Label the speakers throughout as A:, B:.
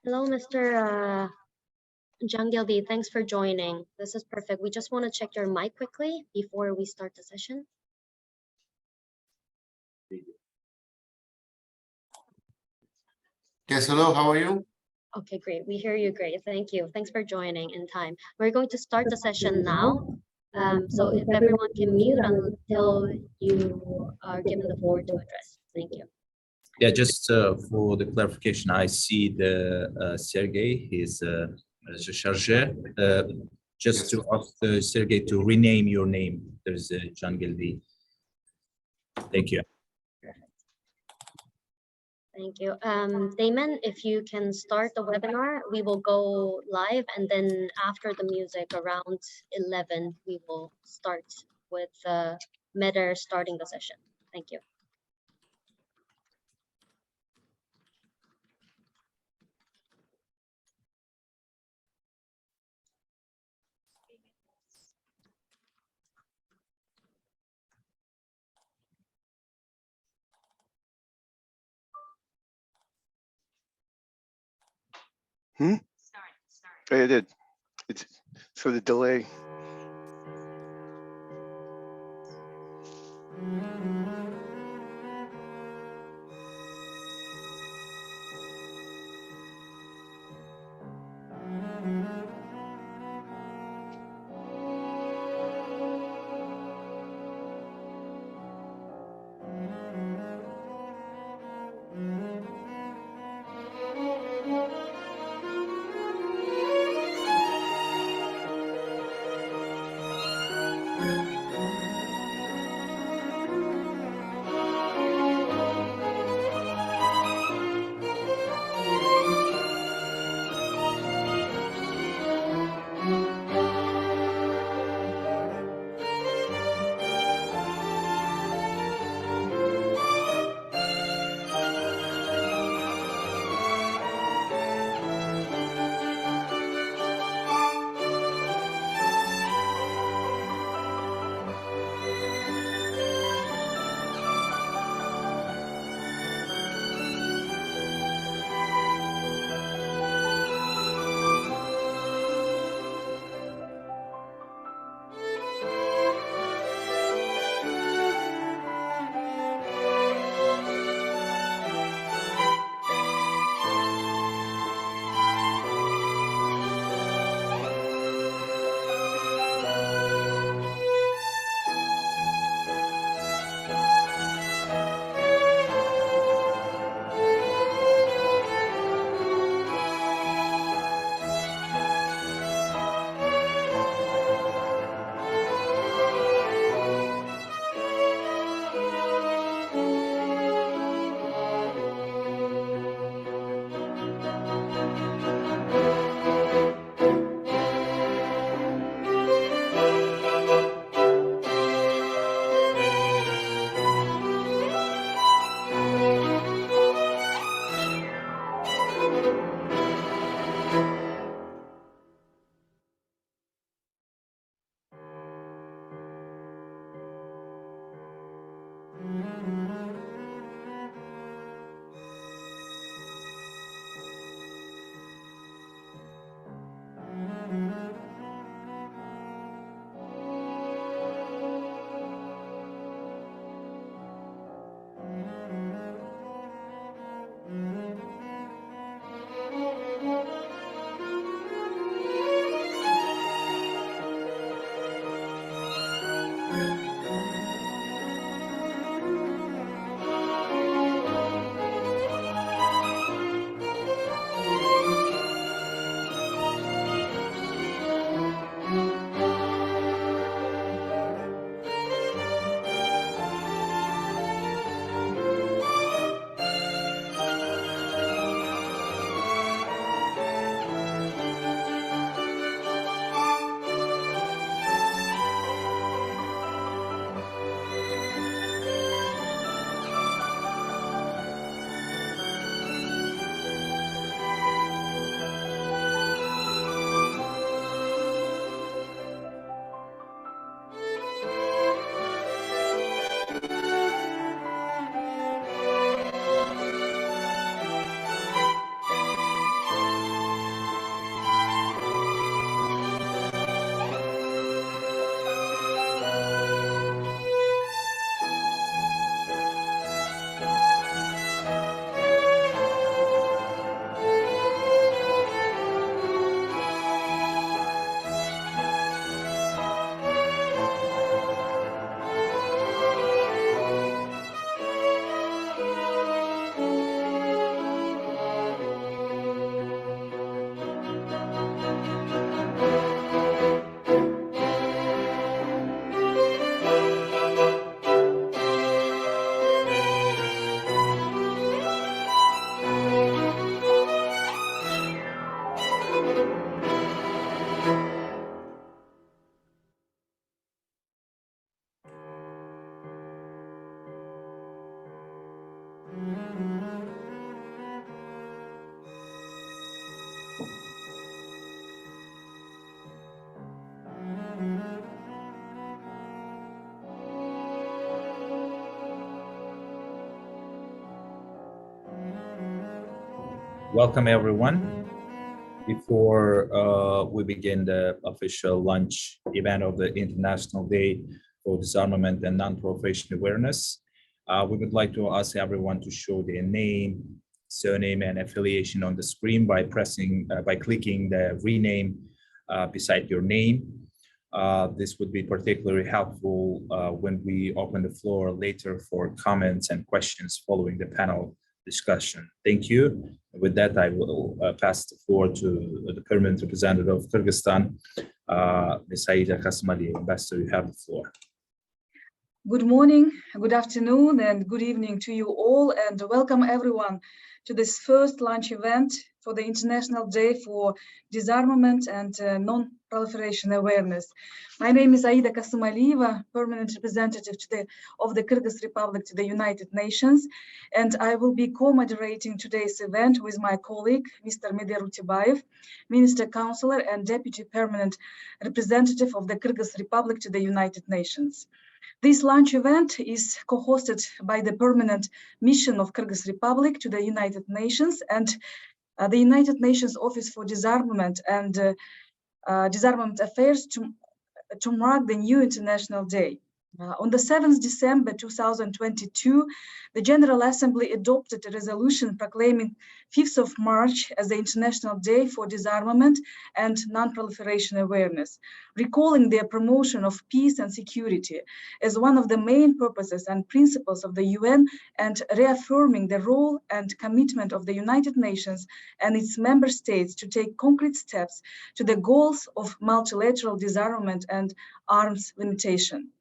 A: Hello, Mr. Jangildi. Thanks for joining. This is perfect. We just want to check your mic quickly before we start the session.
B: Yes, hello, how are you?
A: Okay, great. We hear you great. Thank you. Thanks for joining in time. We're going to start the session now. So if everyone can mute until you are given the floor to address. Thank you.
C: Yeah, just for the clarification, I see the Sergey, he's chargé. Just to ask Sergey to rename your name. There's Jangildi. Thank you.
A: Thank you. Damon, if you can start the webinar, we will go live, and then after the music around 11, we will start with Meder starting the session. Thank you.
D: Oh, yeah, I did. It's for the delay.
C: Welcome everyone. Before we begin the official launch event of the International Day for Disarmament and Non-Proliferation Awareness, we would like to ask everyone to show their name, surname, and affiliation on the screen by clicking the rename beside your name. This would be particularly helpful when we open the floor later for comments and questions following the panel discussion. Thank you. With that, I will pass the floor to the permanent representative of Kyrgyzstan, Ms. Aida Kasmali. Ambassador, you have the floor.
B: Good morning, good afternoon, and good evening to you all, and welcome everyone to this first launch event for the International Day for Disarmament and Non-Proliferation Awareness. My name is Aida Kasmalieva, permanent representative of the Kyrgyz Republic to the United Nations, and I will be co-moderating today's event with my colleague, Mr. Meder Utibayev, Minister Counselor and Deputy Permanent Representative of the Kyrgyz Republic to the United Nations. This launch event is co-hosted by the Permanent Mission of Kyrgyz Republic to the United Nations and the United Nations Office for Disarmament and Disarmament Affairs to mark the new International Day. On the 7th December 2022, the General Assembly adopted a resolution proclaiming 5th of March as the International Day for Disarmament and Non-Proliferation Awareness, recalling the promotion of peace and security as one of the main purposes and principles of the UN, and reaffirming the role and commitment of the United Nations and its member states to take concrete steps to the goals of multilateral disarmament and arms limitation.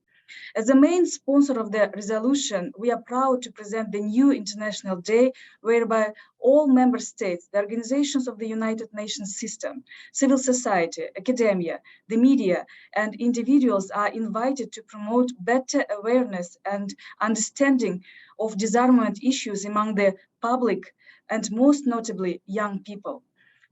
B: As the main sponsor of the resolution, we are proud to present the new International Day, whereby all member states, the organizations of the United Nations system, civil society, academia, the media, and individuals are invited to promote better awareness and understanding of disarmament issues among the public and most notably young people.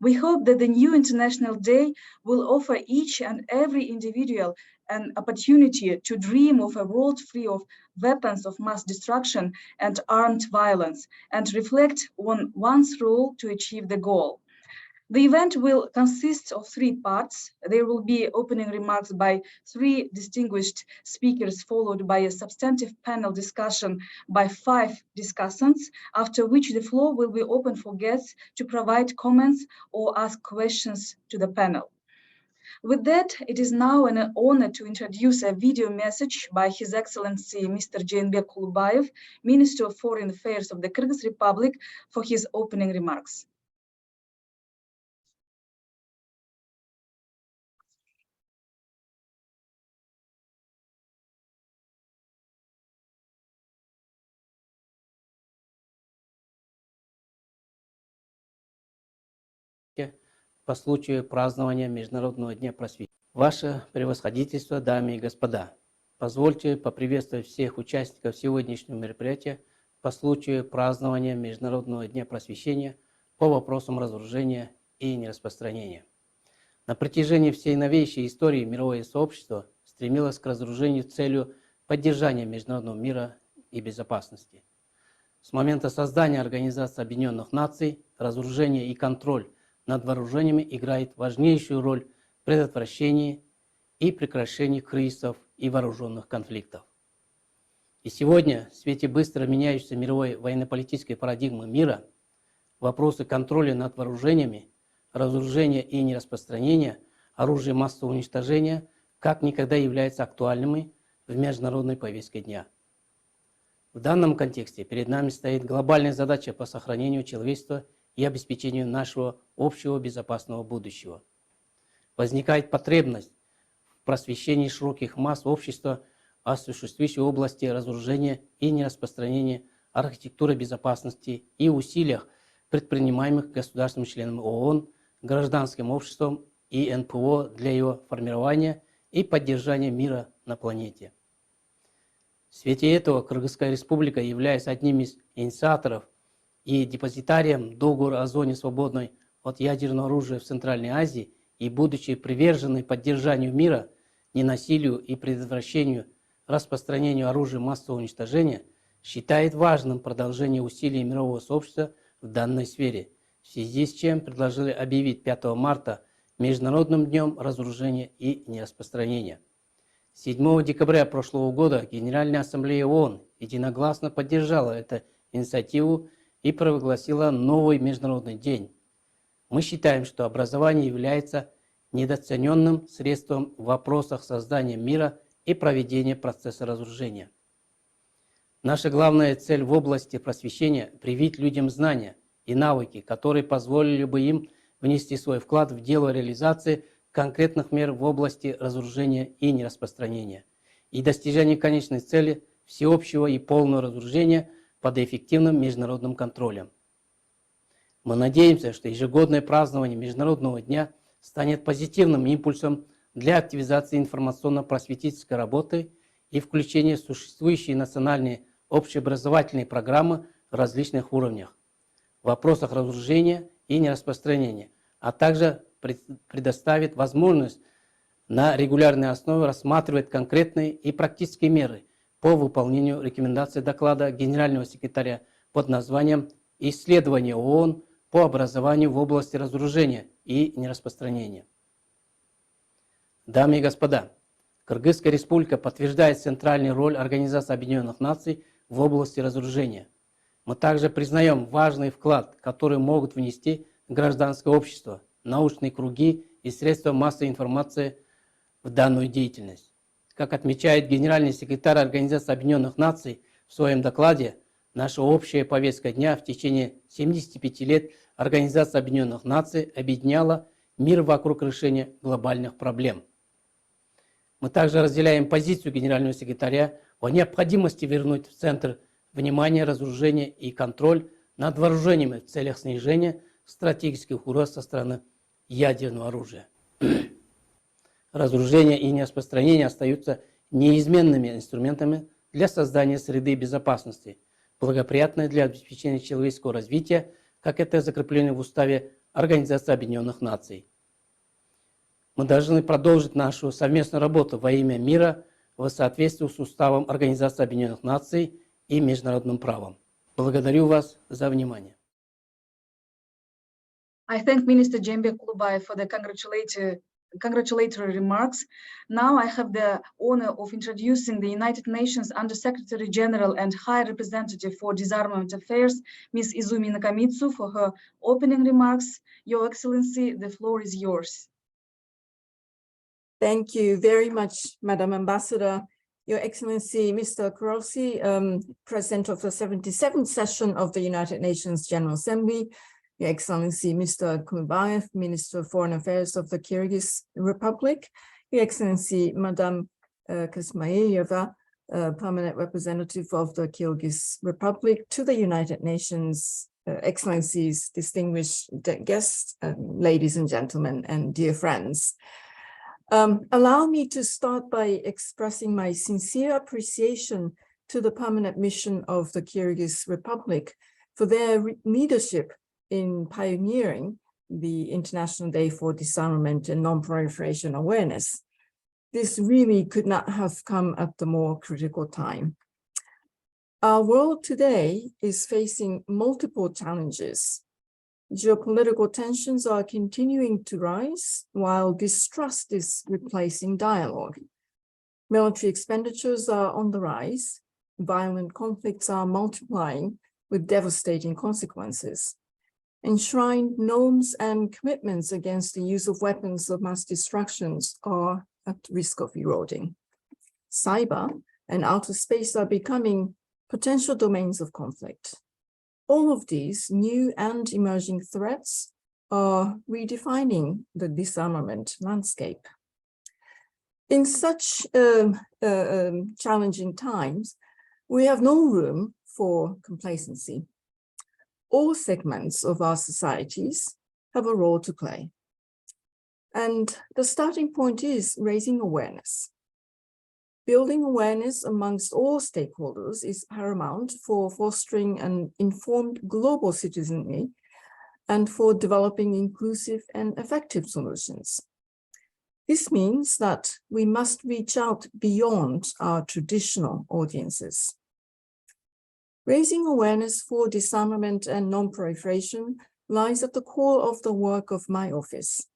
B: We hope that the new International Day will offer each and every individual an opportunity to dream of a world free of weapons of mass destruction and armed violence, and reflect on one's role to achieve the goal. The event will consist of 3 parts. There will be opening remarks by 3 distinguished speakers, followed by a substantive panel discussion by 5 discussants, after which the floor will be open for guests to provide comments or ask questions to the panel. With that, it is now an honor to introduce a video message by His Excellency Mr. Jeenbek Kulubayev, Minister of Foreign Affairs of the Kyrgyz Republic, for his opening remarks.
E: По случаю празднования Международного дня просвещения. Ваше превосходительство, дамы и господа, позвольте поприветствовать всех участников сегодняшнего мероприятия по случаю празднования Международного дня просвещения по вопросам разоружения и нераспространения. На протяжении всей новейшей истории мировое сообщество стремилось к разоружению с целью поддержания международного мира и безопасности. С момента создания Организации Объединенных Наций разоружение и контроль над вооружениями играет важнейшую роль в предотвращении и прекращении кризисов и вооруженных конфликтов. И сегодня, в свете быстро меняющейся мировой военно-политической парадигмы мира, вопросы контроля над вооружениями, разоружения и нераспространения оружия массового уничтожения как никогда являются актуальными в международной повестке дня. В данном контексте перед нами стоит глобальная задача по сохранению человечества и обеспечению нашего общего безопасного будущего. Возникает потребность в просвещении широких масс общества, осуществляющей в области разоружения и нераспространения архитектуры безопасности и усилиях, предпринимаемых государствами-членами ООН, гражданским обществом и НПО для его формирования и поддержания мира на планете. В свете этого Кыргызская республика, являясь одним из инициаторов и депозитарием договора о зоне свободной от ядерного оружия в Центральной Азии и будучи приверженной поддержанию мира, ненасилию и предотвращению распространению оружия массового уничтожения, считает важным продолжение усилий мирового сообщества в данной сфере, в связи с чем предложили объявить 5 марта Международным днем разоружения и нераспространения. 7 декабря прошлого года Генеральная ассамблея ООН единогласно поддержала эту инициативу и провозгласила новый Международный день. Мы считаем, что образование является недооцененным средством в вопросах создания мира и проведения процесса разоружения. Наша главная цель в области просвещения – привить людям знания и навыки, которые позволили бы им внести свой вклад в дело реализации конкретных мер в области разоружения и нераспространения и достижения конечной цели всеобщего и полного разоружения под эффективным международным контролем. Мы надеемся, что ежегодное празднование Международного дня станет позитивным импульсом для активизации информационно-просветительской работы и включения в существующие национальные общеобразовательные программы в различных уровнях, в вопросах разоружения и нераспространения, а также предоставит возможность на регулярной основе рассматривать конкретные и практические меры по выполнению рекомендаций доклада Генерального секретаря под названием «Исследование ООН по образованию в области разоружения и нераспространения». Дамы и господа, Кыргызская республика подтверждает центральную роль Организации Объединенных Наций в области разоружения. Мы также признаем важный вклад, который могут внести гражданское общество, научные круги и средства массовой информации в данную деятельность. Как отмечает генеральный секретарь Организации Объединенных Наций в своем докладе, наша общая повестка дня в течение 75 лет Организация Объединенных Наций объединяла мир вокруг решения глобальных проблем. Мы также разделяем позицию генерального секретаря о необходимости вернуть в центр внимания разоружения и контроль над вооружениями в целях снижения стратегических угроз со стороны ядерного оружия. Разоружение и нераспространение остаются неизменными инструментами для создания среды безопасности, благоприятной для обеспечения человеческого развития, как это закреплено в Уставе Организации Объединенных Наций. Мы должны продолжить нашу совместную работу во имя мира в соответствии с Уставом Организации Объединенных Наций и международным правом. Благодарю вас за внимание.
B: I thank Minister Cembe Kulubay for the congratulatory remarks. Now I have the honor of introducing the United Nations Under-Secretary General and High Representative for Disarmament Affairs, Ms. Izumi Nakamitsu, for her opening remarks. Your Excellency, the floor is yours.
F: Thank you very much, Madam Ambassador. Your Excellency, Mr. Kurosi, President of the 77th session of the United Nations General Assembly, Your Excellency, Mr. Kubayev, Minister of Foreign Affairs of the Kyrgyz Republic, Your Excellency, Madam Kazmaeva, Permanent Representative of the Kyrgyz Republic to the United Nations, Excellencies, distinguished guests, ladies and gentlemen, and dear friends. Allow me to start by expressing my sincere appreciation to the permanent mission of the Kyrgyz Republic for their leadership in pioneering the International Day for Disarmament and Non-Proliferation Awareness. This really could not have come at a more critical time. Our world today is facing multiple challenges. Geopolitical tensions are continuing to rise, while distrust is replacing dialogue. Military expenditures are on the rise. Violent conflicts are multiplying with devastating consequences. Enshrined norms and commitments against the use of weapons of mass destruction are at risk of eroding. Cyber and outer space are becoming potential domains of conflict. All of these new and emerging threats are redefining the disarmament landscape. In such challenging times, we have no room for complacency. All segments of our societies have a role to play. And the starting point is raising awareness. Building awareness amongst all stakeholders is paramount for fostering an informed global citizenry and for developing inclusive and effective solutions. This means that we must reach out beyond our traditional audiences. Raising awareness for disarmament and non-proliferation lies at the core of the work of my office.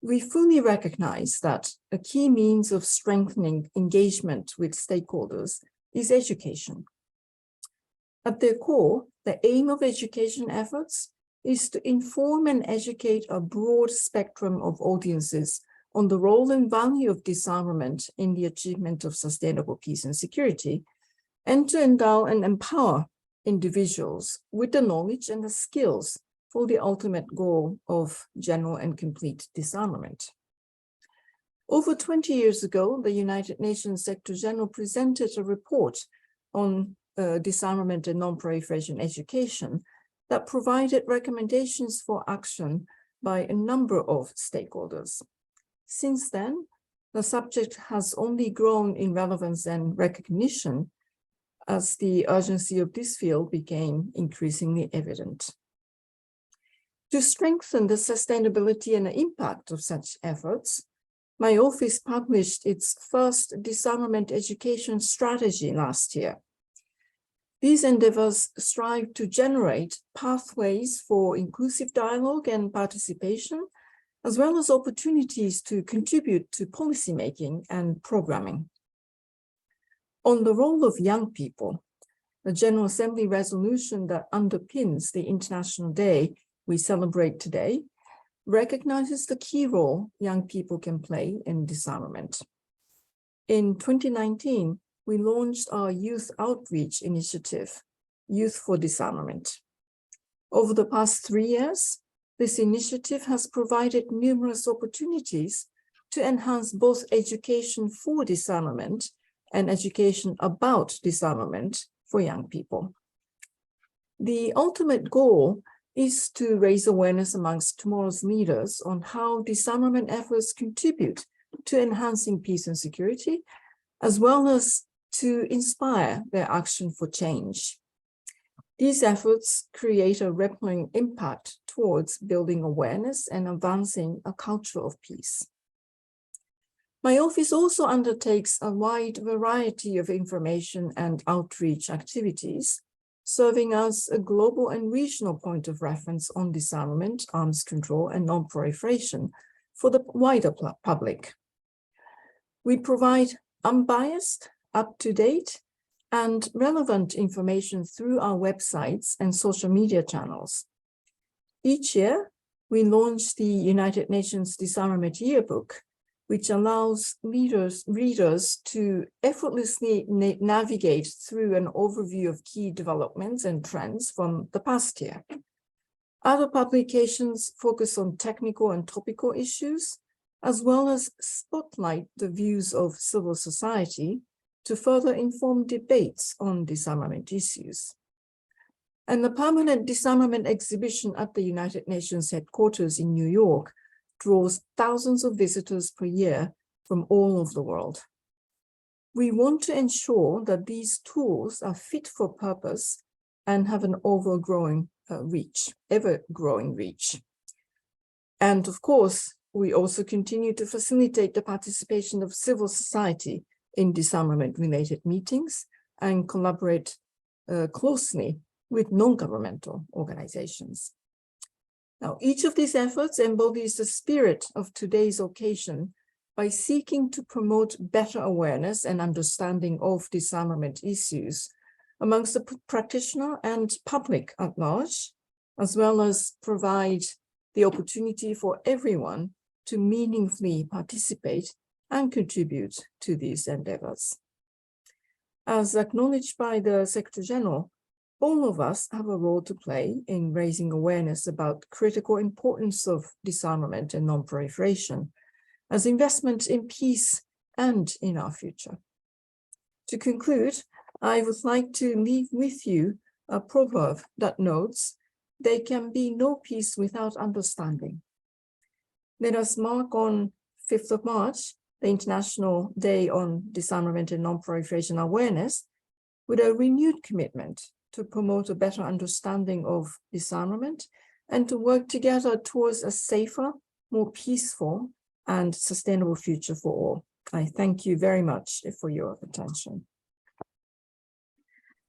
F: We fully recognize that a key means of strengthening engagement with stakeholders is education. At their core, the aim of education efforts is to inform and educate a broad spectrum of audiences on the role and value of disarmament in the achievement of sustainable peace and security, and to endow and empower individuals with the knowledge and the skills for the ultimate goal of general and complete disarmament. Over 20 years ago, the United Nations Secretary General presented a report on disarmament and non-proliferation education that provided recommendations for action by a number of stakeholders. Since then, the subject has only grown in relevance and recognition as the urgency of this field became increasingly evident. To strengthen the sustainability and the impact of such efforts, my office published its first disarmament education strategy last year. These endeavors strive to generate pathways for inclusive dialogue and participation, as well as opportunities to contribute to policymaking and programming. On the role of young people, the General Assembly resolution that underpins the International Day we celebrate today recognizes the key role young people can play in disarmament. In 2019, we launched our youth outreach initiative, Youth for Disarmament. Over the past 3 years, this initiative has provided numerous opportunities to enhance both education for disarmament and education about disarmament for young people. The ultimate goal is to raise awareness amongst tomorrow's leaders on how disarmament efforts contribute to enhancing peace and security, as well as to inspire their action for change. These efforts create a rippling impact towards building awareness and advancing a culture of peace. My office also undertakes a wide variety of information and outreach activities, serving as a global and regional point of reference on disarmament, arms control, and non-proliferation for the wider public. We provide unbiased, up-to-date, and relevant information through our websites and social media channels. Each year, we launch the United Nations Disarmament Yearbook, which allows readers to effortlessly navigate through an overview of key developments and trends from the past year. Other publications focus on technical and topical issues, as well as spotlight the views of civil society to further inform debates on disarmament issues. And the permanent disarmament exhibition at the United Nations headquarters in New York draws thousands of visitors per year from all over the world. We want to ensure that these tools are fit for purpose and have an ever-growing reach. And of course, we also continue to facilitate the participation of civil society in disarmament-related meetings and collaborate closely with non-governmental organizations. Now, each of these efforts embodies the spirit of today's occasion by seeking to promote better awareness and understanding of disarmament issues amongst the practitioner and public at large, as well as provide the opportunity for everyone to meaningfully participate and contribute to these endeavors. As acknowledged by the Secretary General, all of us have a role to play in raising awareness about critical importance of disarmament and non-proliferation as investment in peace and in our future. To conclude, I would like to leave with you a proverb that notes, "There can be no peace without understanding." Let us mark on 5th of March, the International Day on Disarmament and Non-Proliferation Awareness, with a renewed commitment to promote a better understanding of disarmament and to work together towards a safer, more peaceful, and sustainable future for all. I thank you very much for your attention.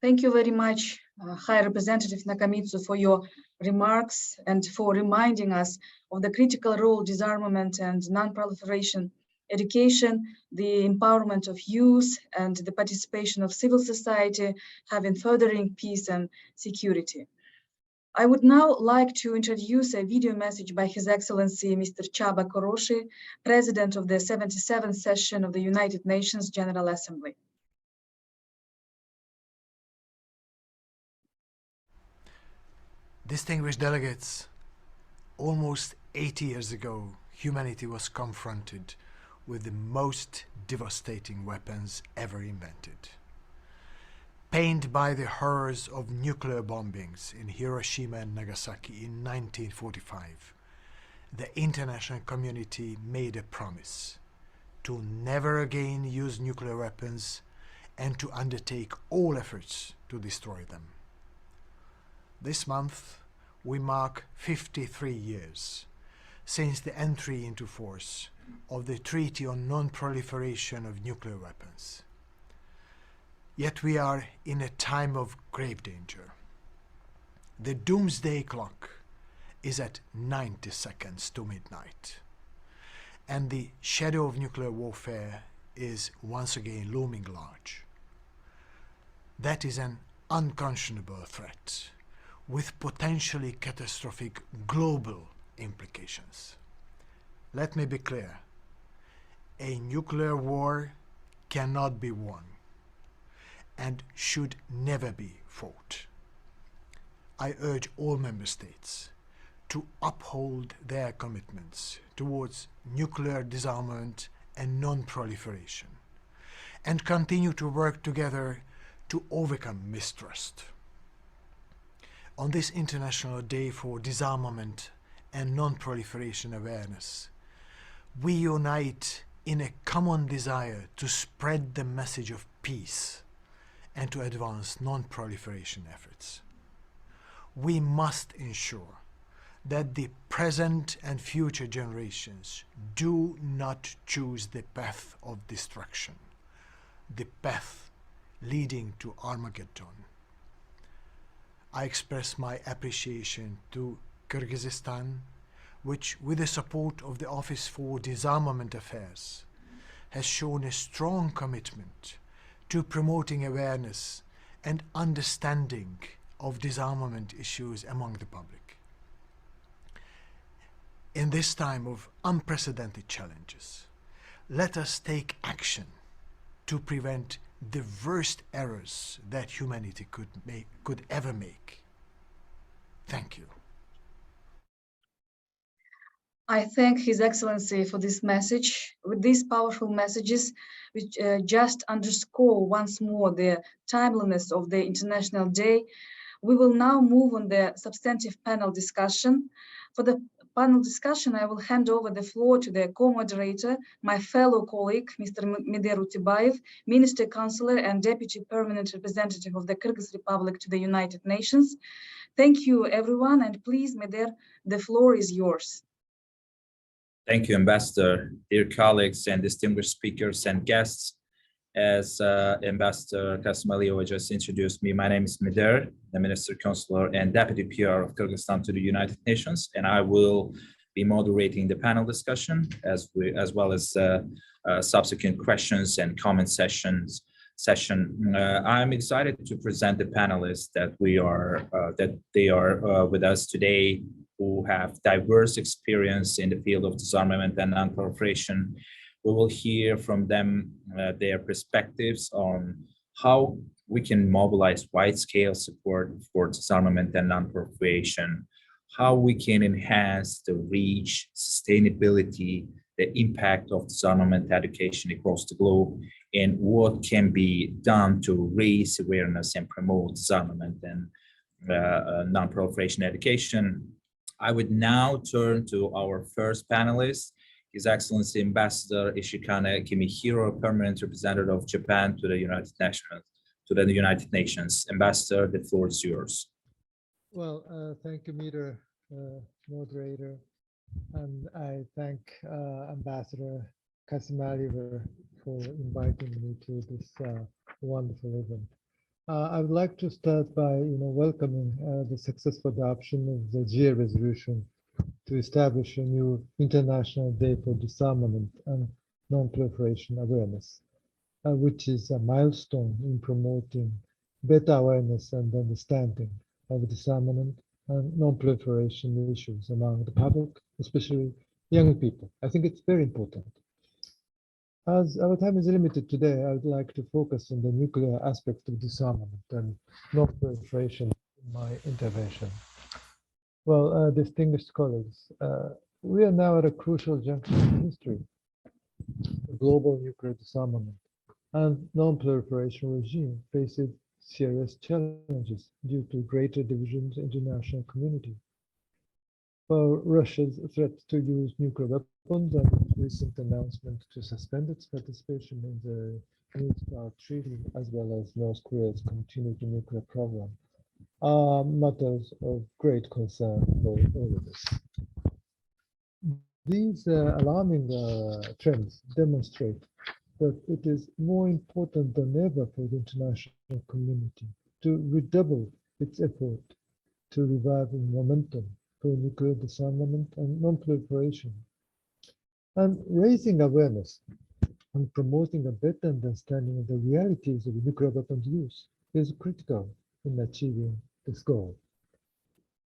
B: Thank you very much, High Representative Nakamitsu, for your remarks and for reminding us of the critical role disarmament and non-proliferation education, the empowerment of youth, and the participation of civil society have in furthering peace and security. I would now like to introduce a video message by His Excellency Mr. Csaba Korosi, President of the 77th session of the United Nations General Assembly.
G: Distinguished delegates, almost 80 years ago, humanity was confronted with the most devastating weapons ever invented. Pained by the horrors of nuclear bombings in Hiroshima and Nagasaki in 1945, the international community made a promise to never again use nuclear weapons and to undertake all efforts to destroy them. This month, we mark 53 years since the entry into force of the Treaty on Non-Proliferation of Nuclear Weapons. Yet we are in a time of grave danger. The doomsday clock is at 90 seconds to midnight, and the shadow of nuclear warfare is once again looming large. That is an unconscionable threat with potentially catastrophic global implications. Let me be clear, a nuclear war cannot be won and should never be fought. I urge all member states to uphold their commitments towards nuclear disarmament and non-proliferation and continue to work together to overcome mistrust. On this International Day for Disarmament and Non-Proliferation Awareness, we unite in a common desire to spread the message of peace and to advance non-proliferation efforts. We must ensure that the present and future generations do not choose the path of destruction, the path leading to Armageddon. I express my appreciation to Kyrgyzstan, which, with the support of the Office for Disarmament Affairs, has shown a strong commitment to promoting awareness and understanding of disarmament issues among the public. In this time of unprecedented challenges, let us take action to prevent the worst errors that humanity could ever make. Thank you.
B: I thank His Excellency for this message. With these powerful messages, which just underscore once more the timeliness of the International Day, we will now move on the substantive panel discussion. For the panel discussion, I will hand over the floor to the co-moderator, my fellow colleague, Mr. Meder Utibayev, Minister Counselor and Deputy Permanent Representative of the Kyrgyz Republic to the United Nations. Thank you, everyone, and please, Meder, the floor is yours.
C: Thank you, Ambassador. Dear colleagues and distinguished speakers and guests, as Ambassador Kasmaliova just introduced me, my name is Meder, the Minister Counselor and Deputy PR of Kyrgyzstan to the United Nations, and I will be moderating the panel discussion as well as subsequent questions and comment session. I'm excited to present the panelists that they are with us today, who have diverse experience in the field of disarmament and non-proliferation. We will hear from them their perspectives on how we can mobilize wide-scale support for disarmament and non-proliferation, how we can enhance the reach, sustainability, the impact of disarmament education across the globe, and what can be done to raise awareness and promote disarmament and non-proliferation education. I would now turn to our first panelist, His Excellency Ambassador Ishikane Kimihiro, Permanent Representative of Japan to the United Nations. Ambassador, the floor is yours.
H: Well, thank you, moderator, and I thank Ambassador Kasmalieva for inviting me to this wonderful event. I would like to start by welcoming the successful adoption of the GA resolution to establish a new International Day for Disarmament and Non-Proliferation Awareness, which is a milestone in promoting better awareness and understanding of disarmament and non-proliferation issues among the public, especially young people. I think it's very important. As our time is limited today, I would like to focus on the nuclear aspect of disarmament and non-proliferation in my intervention. Well, distinguished colleagues, we are now at a crucial juncture in history. The global nuclear disarmament and non-proliferation regime faces serious challenges due to greater divisions in the international community. For Russia's threat to use nuclear weapons and its recent announcement to suspend its participation in the New START Treaty, as well as North Korea's continued nuclear program, are matters of great concern for all of us. These alarming trends demonstrate that it is more important than ever for the international community to redouble its effort to revive momentum for nuclear disarmament and non-proliferation. And raising awareness and promoting a better understanding of the realities of nuclear weapons use is critical in achieving this goal.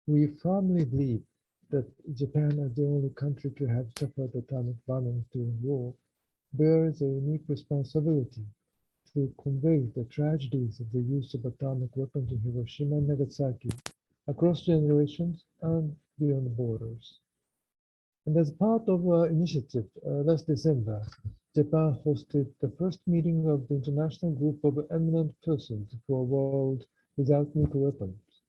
H: We firmly believe that Japan, as the only country to have suffered atomic bombing during war, bears a unique responsibility to convey the tragedies of the use of atomic weapons in Hiroshima and Nagasaki across generations and beyond borders. And as part of our initiative, last December, Japan hosted the first meeting of the International Group of Eminent Persons for a World Without Nuclear Weapons.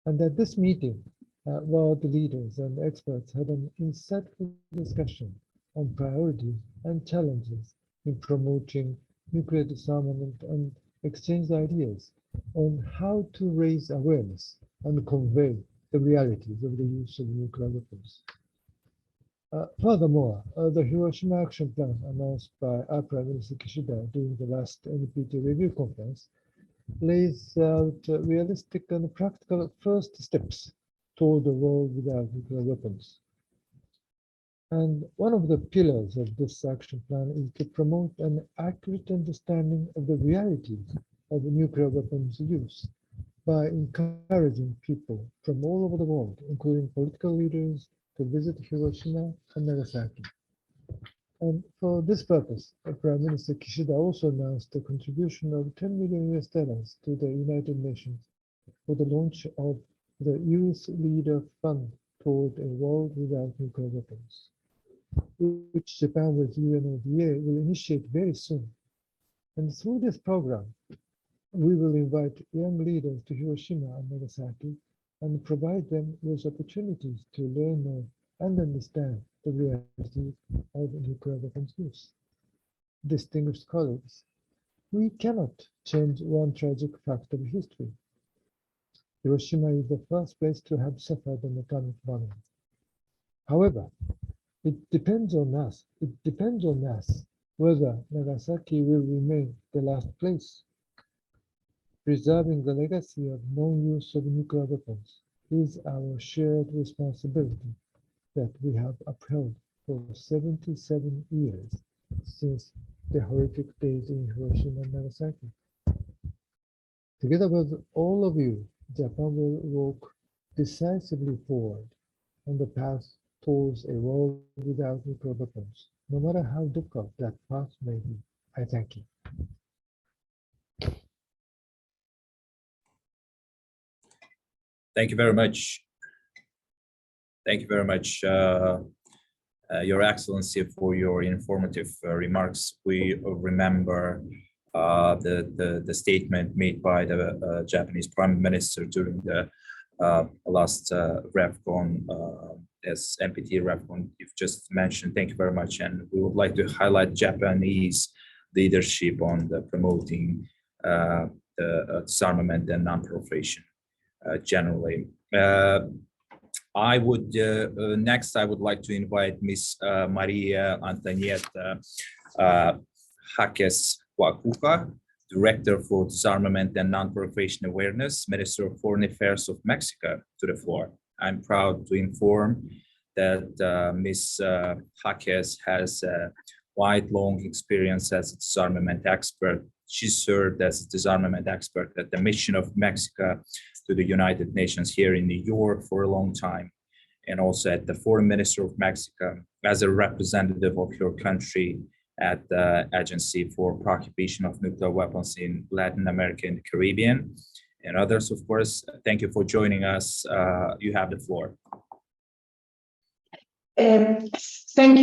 H: And at this meeting, world leaders and experts had an insightful discussion on priorities and challenges in promoting nuclear disarmament and exchanged ideas on how to raise awareness and convey the realities of the use of nuclear weapons. Furthermore, the Hiroshima Action Plan announced by our Prime Minister Kishida during the last NPT review conference lays out realistic and practical first steps toward a world without nuclear weapons. And one of the pillars of this action plan is to promote an accurate understanding of the realities of nuclear weapons use by encouraging people from all over the world, including political leaders, to visit Hiroshima and Nagasaki. And for this purpose, Prime Minister Kishida also announced a contribution of $10 million to the United Nations for the launch of the Youth Leader Fund toward a world without nuclear weapons, which Japan with UNODA will initiate very soon. And through this program, we will invite young leaders to Hiroshima and Nagasaki and provide them with opportunities to learn more and understand the realities of nuclear weapons use. Distinguished colleagues, we cannot change one tragic fact of history. Hiroshima is the first place to have suffered an atomic bombing. However, it depends on us whether Nagasaki will remain the last place. Preserving the legacy of non-use of nuclear weapons is our shared responsibility that we have upheld for 77 years since the horrific days in Hiroshima and Nagasaki. Together with all of you, Japan will walk decisively forward on the path towards a world without nuclear weapons, no matter how difficult that path may be. I thank you.
C: Thank you very much. Thank you very much, Your Excellency, for your informative remarks. We remember the statement made by the Japanese Prime Minister during the last RevCon, as NPT RevCon you've just mentioned. Thank you very much, and we would like to highlight Japanese leadership on the promoting the disarmament and non-proliferation generally. I would next. I would like to invite Ms. Maria Antonietta Hakes Wakuka, Director for Disarmament and Non-Proliferation Awareness, Minister of Foreign Affairs of Mexico, to the floor. I'm proud to inform that Ms. Jaques has a wide, long experience as a disarmament expert. She served as a disarmament expert at the mission of Mexico to the United Nations here in New York for a long time, and also at the Foreign Minister of Mexico as a representative of your country at the Agency for Prohibition of Nuclear Weapons in Latin America and the Caribbean, and others, of course. Thank you for joining us. You have the floor.
I: Thank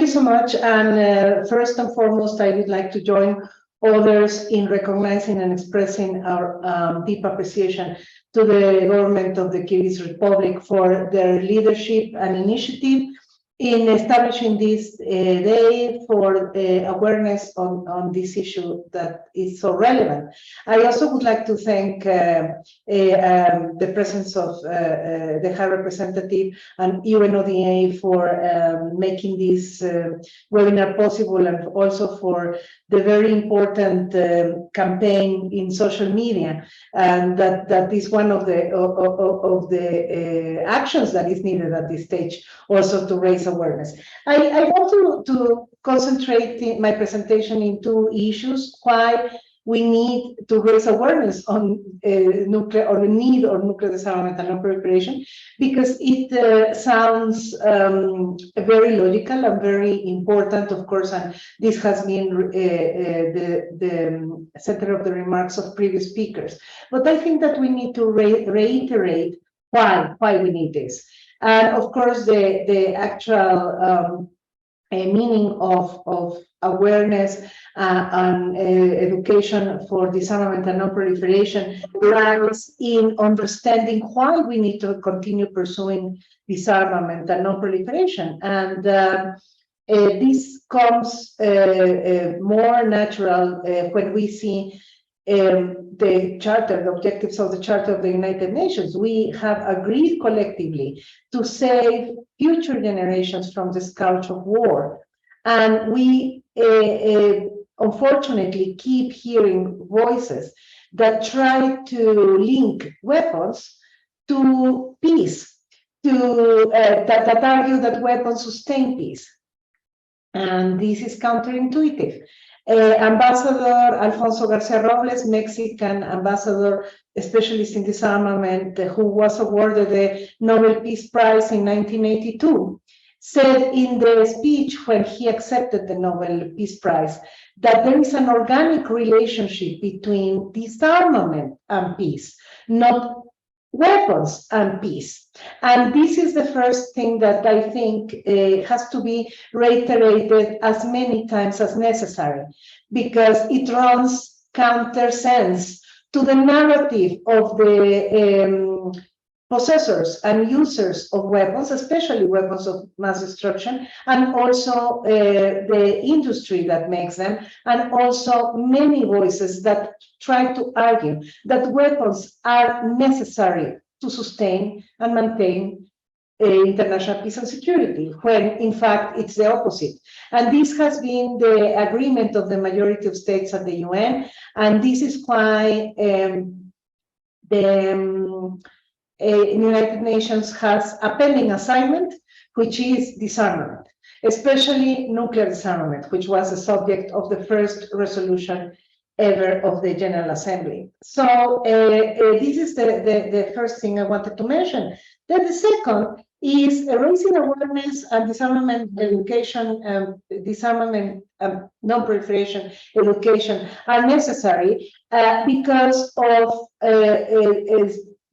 I: you so much. And first and foremost, I would like to join others in recognizing and expressing our deep appreciation to the government of the Kyrgyz Republic for their leadership and initiative in establishing this day for awareness on this issue that is so relevant. I also would like to thank the presence of the High Representative and UNODA for making this webinar possible, and also for the very important campaign in social media, and that is one of the actions that is needed at this stage, also to raise awareness. I want to concentrate my presentation in two issues: why we need to raise awareness on nuclear, or the need of nuclear disarmament and non-proliferation, because it sounds very logical and very important, of course, and this has been the center of the remarks of previous speakers. But I think that we need to reiterate why we need this. And of course, the actual meaning of awareness and education for disarmament and non-proliferation lies in understanding why we need to continue pursuing disarmament and non-proliferation. And this comes more natural when we see the Charter, the objectives of the Charter of the United Nations. We have agreed collectively to save future generations from the scourge of war. And we unfortunately keep hearing voices that try to link weapons to peace, that argue that weapons sustain peace. And this is counterintuitive. Ambassador Alfonso Garcia Robles, Mexican ambassador, specialist in disarmament, who was awarded the Nobel Peace Prize in 1982, said in the speech when he accepted the Nobel Peace Prize that there is an organic relationship between disarmament and peace, not weapons and peace. And this is the first thing that I think has to be reiterated as many times as necessary, because it runs countersense to the narrative of the possessors and users of weapons, especially weapons of mass destruction, and also the industry that makes them, and also many voices that try to argue that weapons are necessary to sustain and maintain international peace and security, when in fact it's the opposite. And this has been the agreement of the majority of states at the UN, and this is why the United Nations has a pending assignment, which is disarmament, especially nuclear disarmament, which was the subject of the first resolution ever of the General Assembly. So this is the first thing I wanted to mention. Then the second is raising awareness and disarmament education, disarmament non-proliferation education are necessary because of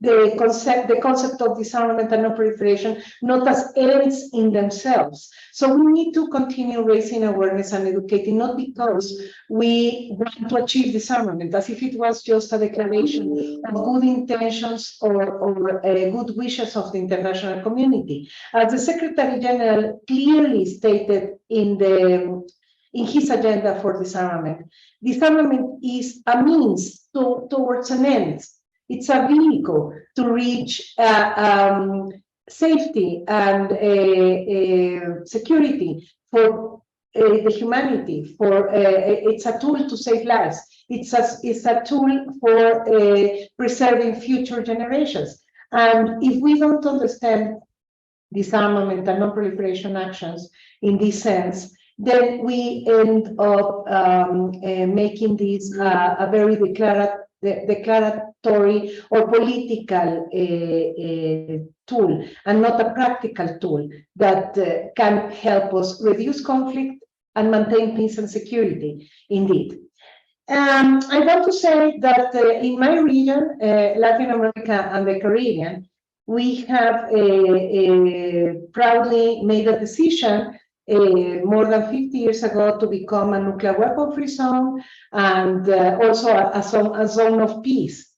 I: the concept of disarmament and non-proliferation, not as ends in themselves. So we need to continue raising awareness and educating, not because we want to achieve disarmament, as if it was just a declaration of good intentions or good wishes of the international community. As the Secretary General clearly stated in his agenda for disarmament, disarmament is a means towards an end. It's a vehicle to reach safety and security for the humanity, for it's a tool to save lives. It's a tool for preserving future generations. And if we don't understand disarmament and non-proliferation actions in this sense, then we end up making this a very declaratory or political tool, and not a practical tool that can help us reduce conflict and maintain peace and security, indeed. I want to say that in my region, Latin America and the Caribbean, we have proudly made a decision more than 50 years ago to become a nuclear weapon-free zone, and also a zone of peace.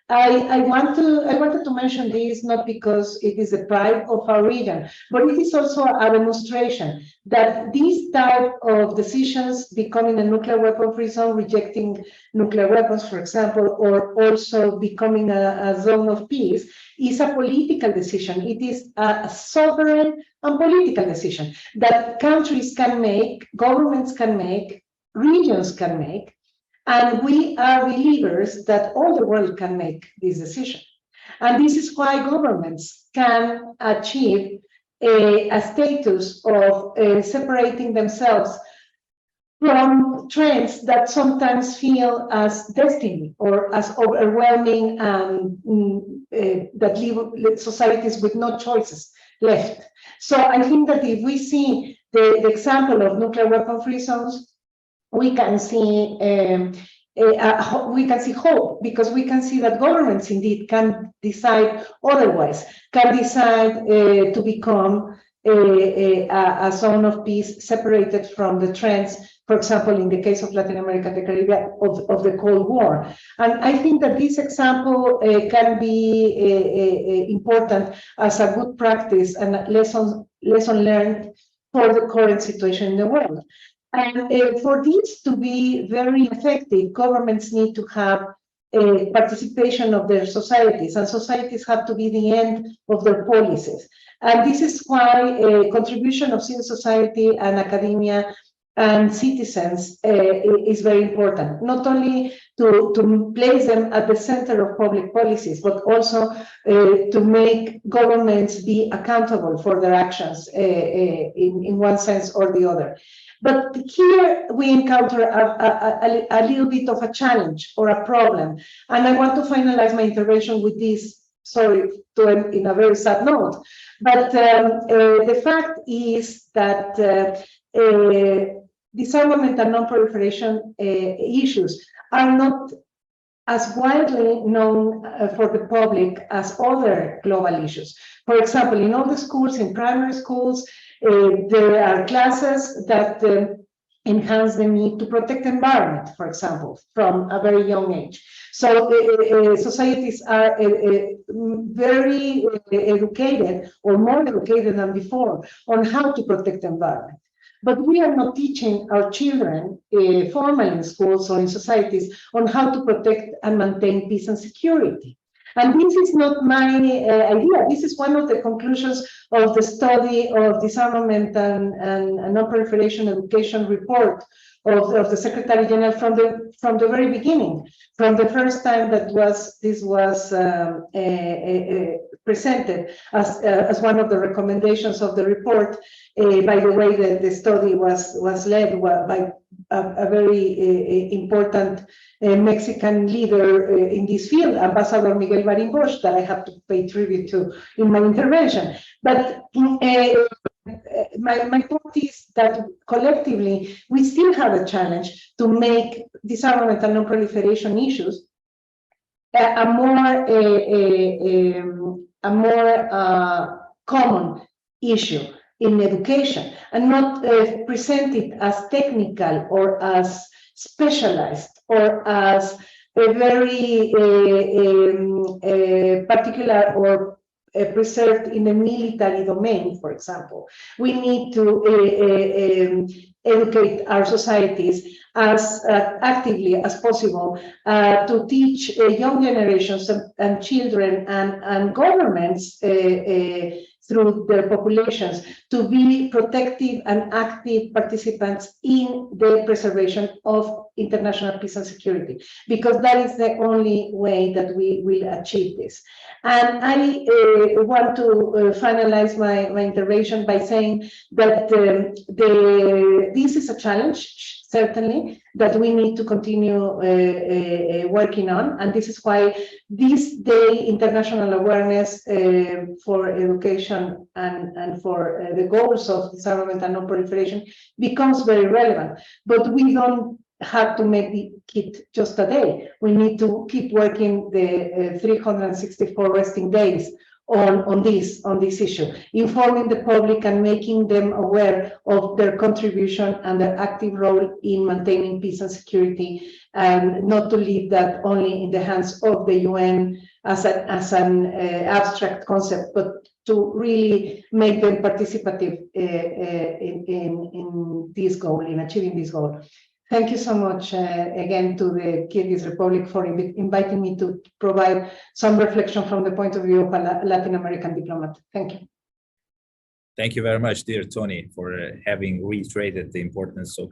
I: I wanted to mention this not because it is the pride of our region, but it is also a demonstration that these type of decisions, becoming a nuclear weapon-free zone, rejecting nuclear weapons, for example, or also becoming a zone of peace, is a political decision. It is a sovereign and political decision that countries can make, governments can make, regions can make. And we are believers that all the world can make this decision. And this is why governments can achieve a status of separating themselves from trends that sometimes feel as destiny or as overwhelming, that leave societies with no choices left. So I think that if we see the example of nuclear weapon-free zones, we can see hope, because we can see that governments indeed can decide otherwise, can decide to become a zone of peace separated from the trends, for example, in the case of Latin America, the Caribbean, of the Cold War. And I think that this example can be important as a good practice and a lesson learned for the current situation in the world. And for this to be very effective, governments need to have participation of their societies, and societies have to be the end of their policies. And this is why contribution of civil society and academia and citizens is very important, not only to place them at the center of public policies, but also to make governments be accountable for their actions in one sense or the other. But here we encounter a little bit of a challenge or a problem. And I want to finalize my intervention with this, sorry to end in a very sad note, but the fact is that disarmament and non-proliferation issues are not as widely known for the public as other global issues. For example, in all the schools, in primary schools, there are classes that enhance the need to protect the environment, for example, from a very young age. So societies are very educated, or more educated than before, on how to protect the environment. But we are not teaching our children formally in schools or in societies on how to protect and maintain peace and security. And this is not my idea. This is one of the conclusions of the study of disarmament and non-proliferation education report of the Secretary General from the very beginning, from the first time that this was presented as one of the recommendations of the report. By the way, the study was led by a very important Mexican leader in this field, Ambassador Miguel Marín Bosch, that I have to pay tribute to in my intervention. But my point is that collectively, we still have a challenge to make disarmament and non-proliferation issues a more common issue in education, and not presented as technical or as specialized or as a very particular or preserved in the military domain, for example. We need to educate our societies as actively as possible to teach young generations and children and governments through their populations to be protective and active participants in the preservation of international peace and security, because that is the only way that we will achieve this. And I want to finalize my intervention by saying that this is a challenge, certainly, that we need to continue working on. And this is why this day, international awareness for education and for the goals of disarmament and non-proliferation becomes very relevant. But we don't have to make it just a day. We need to keep working the 364 resting days on this issue, informing the public and making them aware of their contribution and their active role in maintaining peace and security, and not to leave that only in the hands of the UN as an abstract concept, but to really make them participative in this goal, in achieving this goal. Thank you so much again to the Kyrgyz Republic for inviting me to provide some reflection from the point of view of a Latin American diplomat. Thank you.
C: Thank you very much, dear Tony, for having reiterated the importance of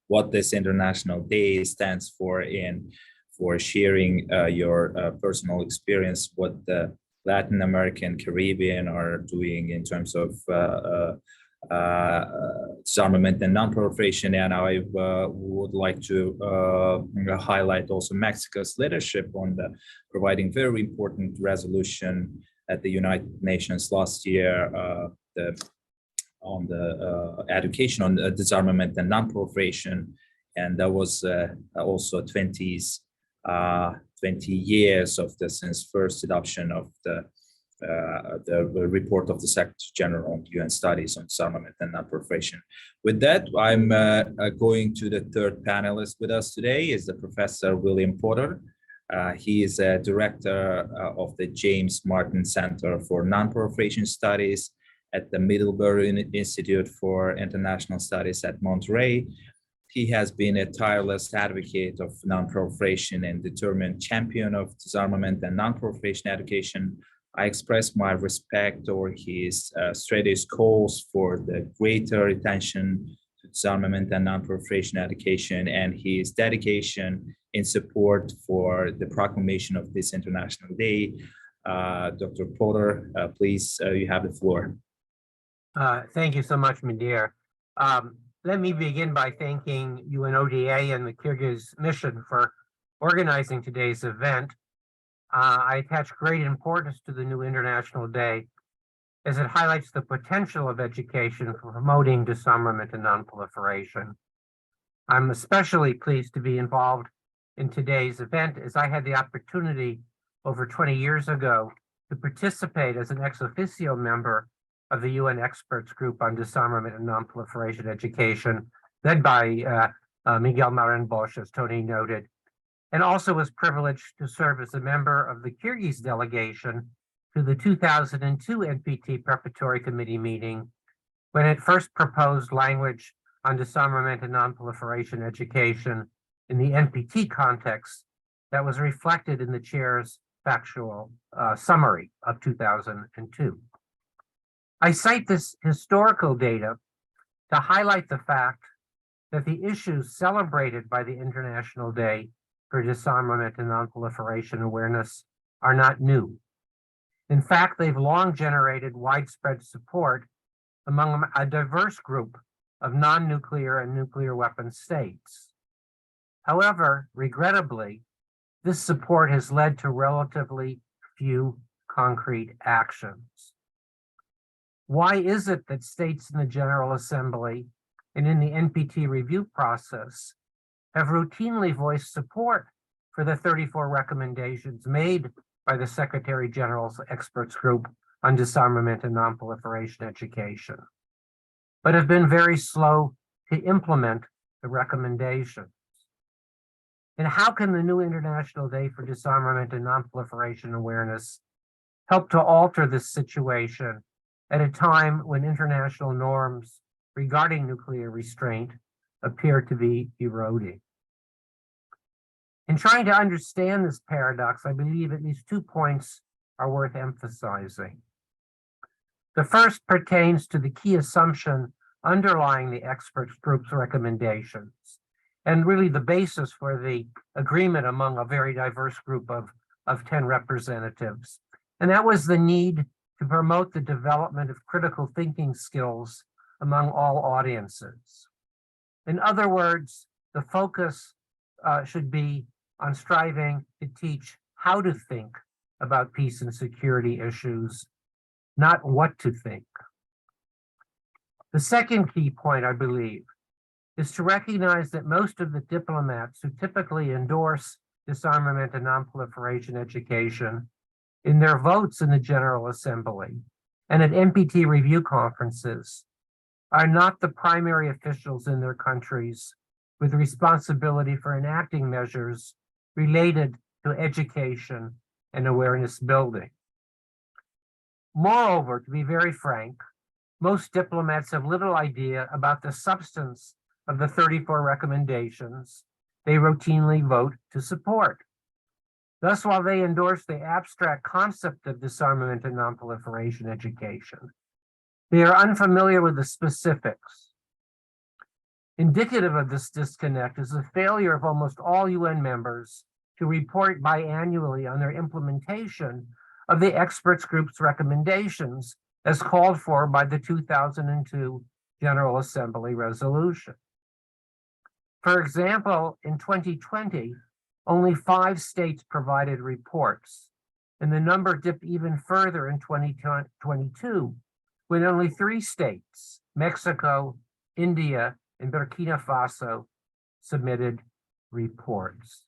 C: what this International Day stands for and for sharing your personal experience, what the Latin American, Caribbean are doing in terms of disarmament and non-proliferation. And I would like to highlight also Mexico's leadership on providing very important resolution at the United Nations last year on the education on disarmament and non-proliferation. And that was also 20 years of since first adoption of the report of the Secretary General on UN Studies on Disarmament and Non-Proliferation. With that, I'm going to the third panelist with us today is the Professor William Porter. He is a director of the James Martin Center for Non-Proliferation Studies at the Middlebury Institute for International Studies at Monterey. He has been a tireless advocate of non-proliferation and determined champion of disarmament and non-proliferation education. I express my respect for his strategic calls for the greater attention to disarmament and non-proliferation education and his dedication in support for the proclamation of this International Day. Dr. Porter, please, you have the floor.
J: Thank you so much, Midir. Let me begin by thanking UNODA and the Kyrgyz mission for organizing today's event. I attach great importance to the new International Day as it highlights the potential of education for promoting disarmament and non-proliferation. I'm especially pleased to be involved in today's event as I had the opportunity over 20 years ago to participate as an ex officio member of the UN Experts Group on Disarmament and Non-Proliferation Education, led by Miguel Marin Bosch, as Tony noted, and also was privileged to serve as a member of the Kyrgyz delegation to the 2002 NPT Preparatory Committee meeting, when it first proposed language on disarmament and non-proliferation education in the NPT context that was reflected in the chair's factual summary of 2002. I cite this historical data to highlight the fact that the issues celebrated by the International Day for Disarmament and Non-Proliferation Awareness are not new. In fact, they've long generated widespread support among a diverse group of non-nuclear and nuclear weapon states. However, regrettably, this support has led to relatively few concrete actions. Why is it that states in the General Assembly and in the NPT review process have routinely voiced support for the 34 recommendations made by the Secretary General's Experts Group on Disarmament and Non-Proliferation Education, but have been very slow to implement the recommendations? And how can the new International Day for Disarmament and Non-Proliferation Awareness help to alter this situation at a time when international norms regarding nuclear restraint appear to be eroding? In trying to understand this paradox, I believe at least 2 points are worth emphasizing. The first pertains to the key assumption underlying the experts group's recommendations, and really the basis for the agreement among a very diverse group of 10 representatives. And that was the need to promote the development of critical thinking skills among all audiences. In other words, the focus should be on striving to teach how to think about peace and security issues, not what to think. The second key point, I believe, is to recognize that most of the diplomats who typically endorse disarmament and non-proliferation education in their votes in the General Assembly and at NPT review conferences are not the primary officials in their countries with responsibility for enacting measures related to education and awareness building. Moreover, to be very frank, most diplomats have little idea about the substance of the 34 recommendations they routinely vote to support. Thus, while they endorse the abstract concept of disarmament and non-proliferation education, they are unfamiliar with the specifics. Indicative of this disconnect is the failure of almost all UN members to report biannually on their implementation of the experts group's recommendations as called for by the 2002 General Assembly resolution. For example, in 2020, only 5 states provided reports, and the number dipped even further in 2022, when only 3 states, Mexico, India, and Burkina Faso, submitted reports.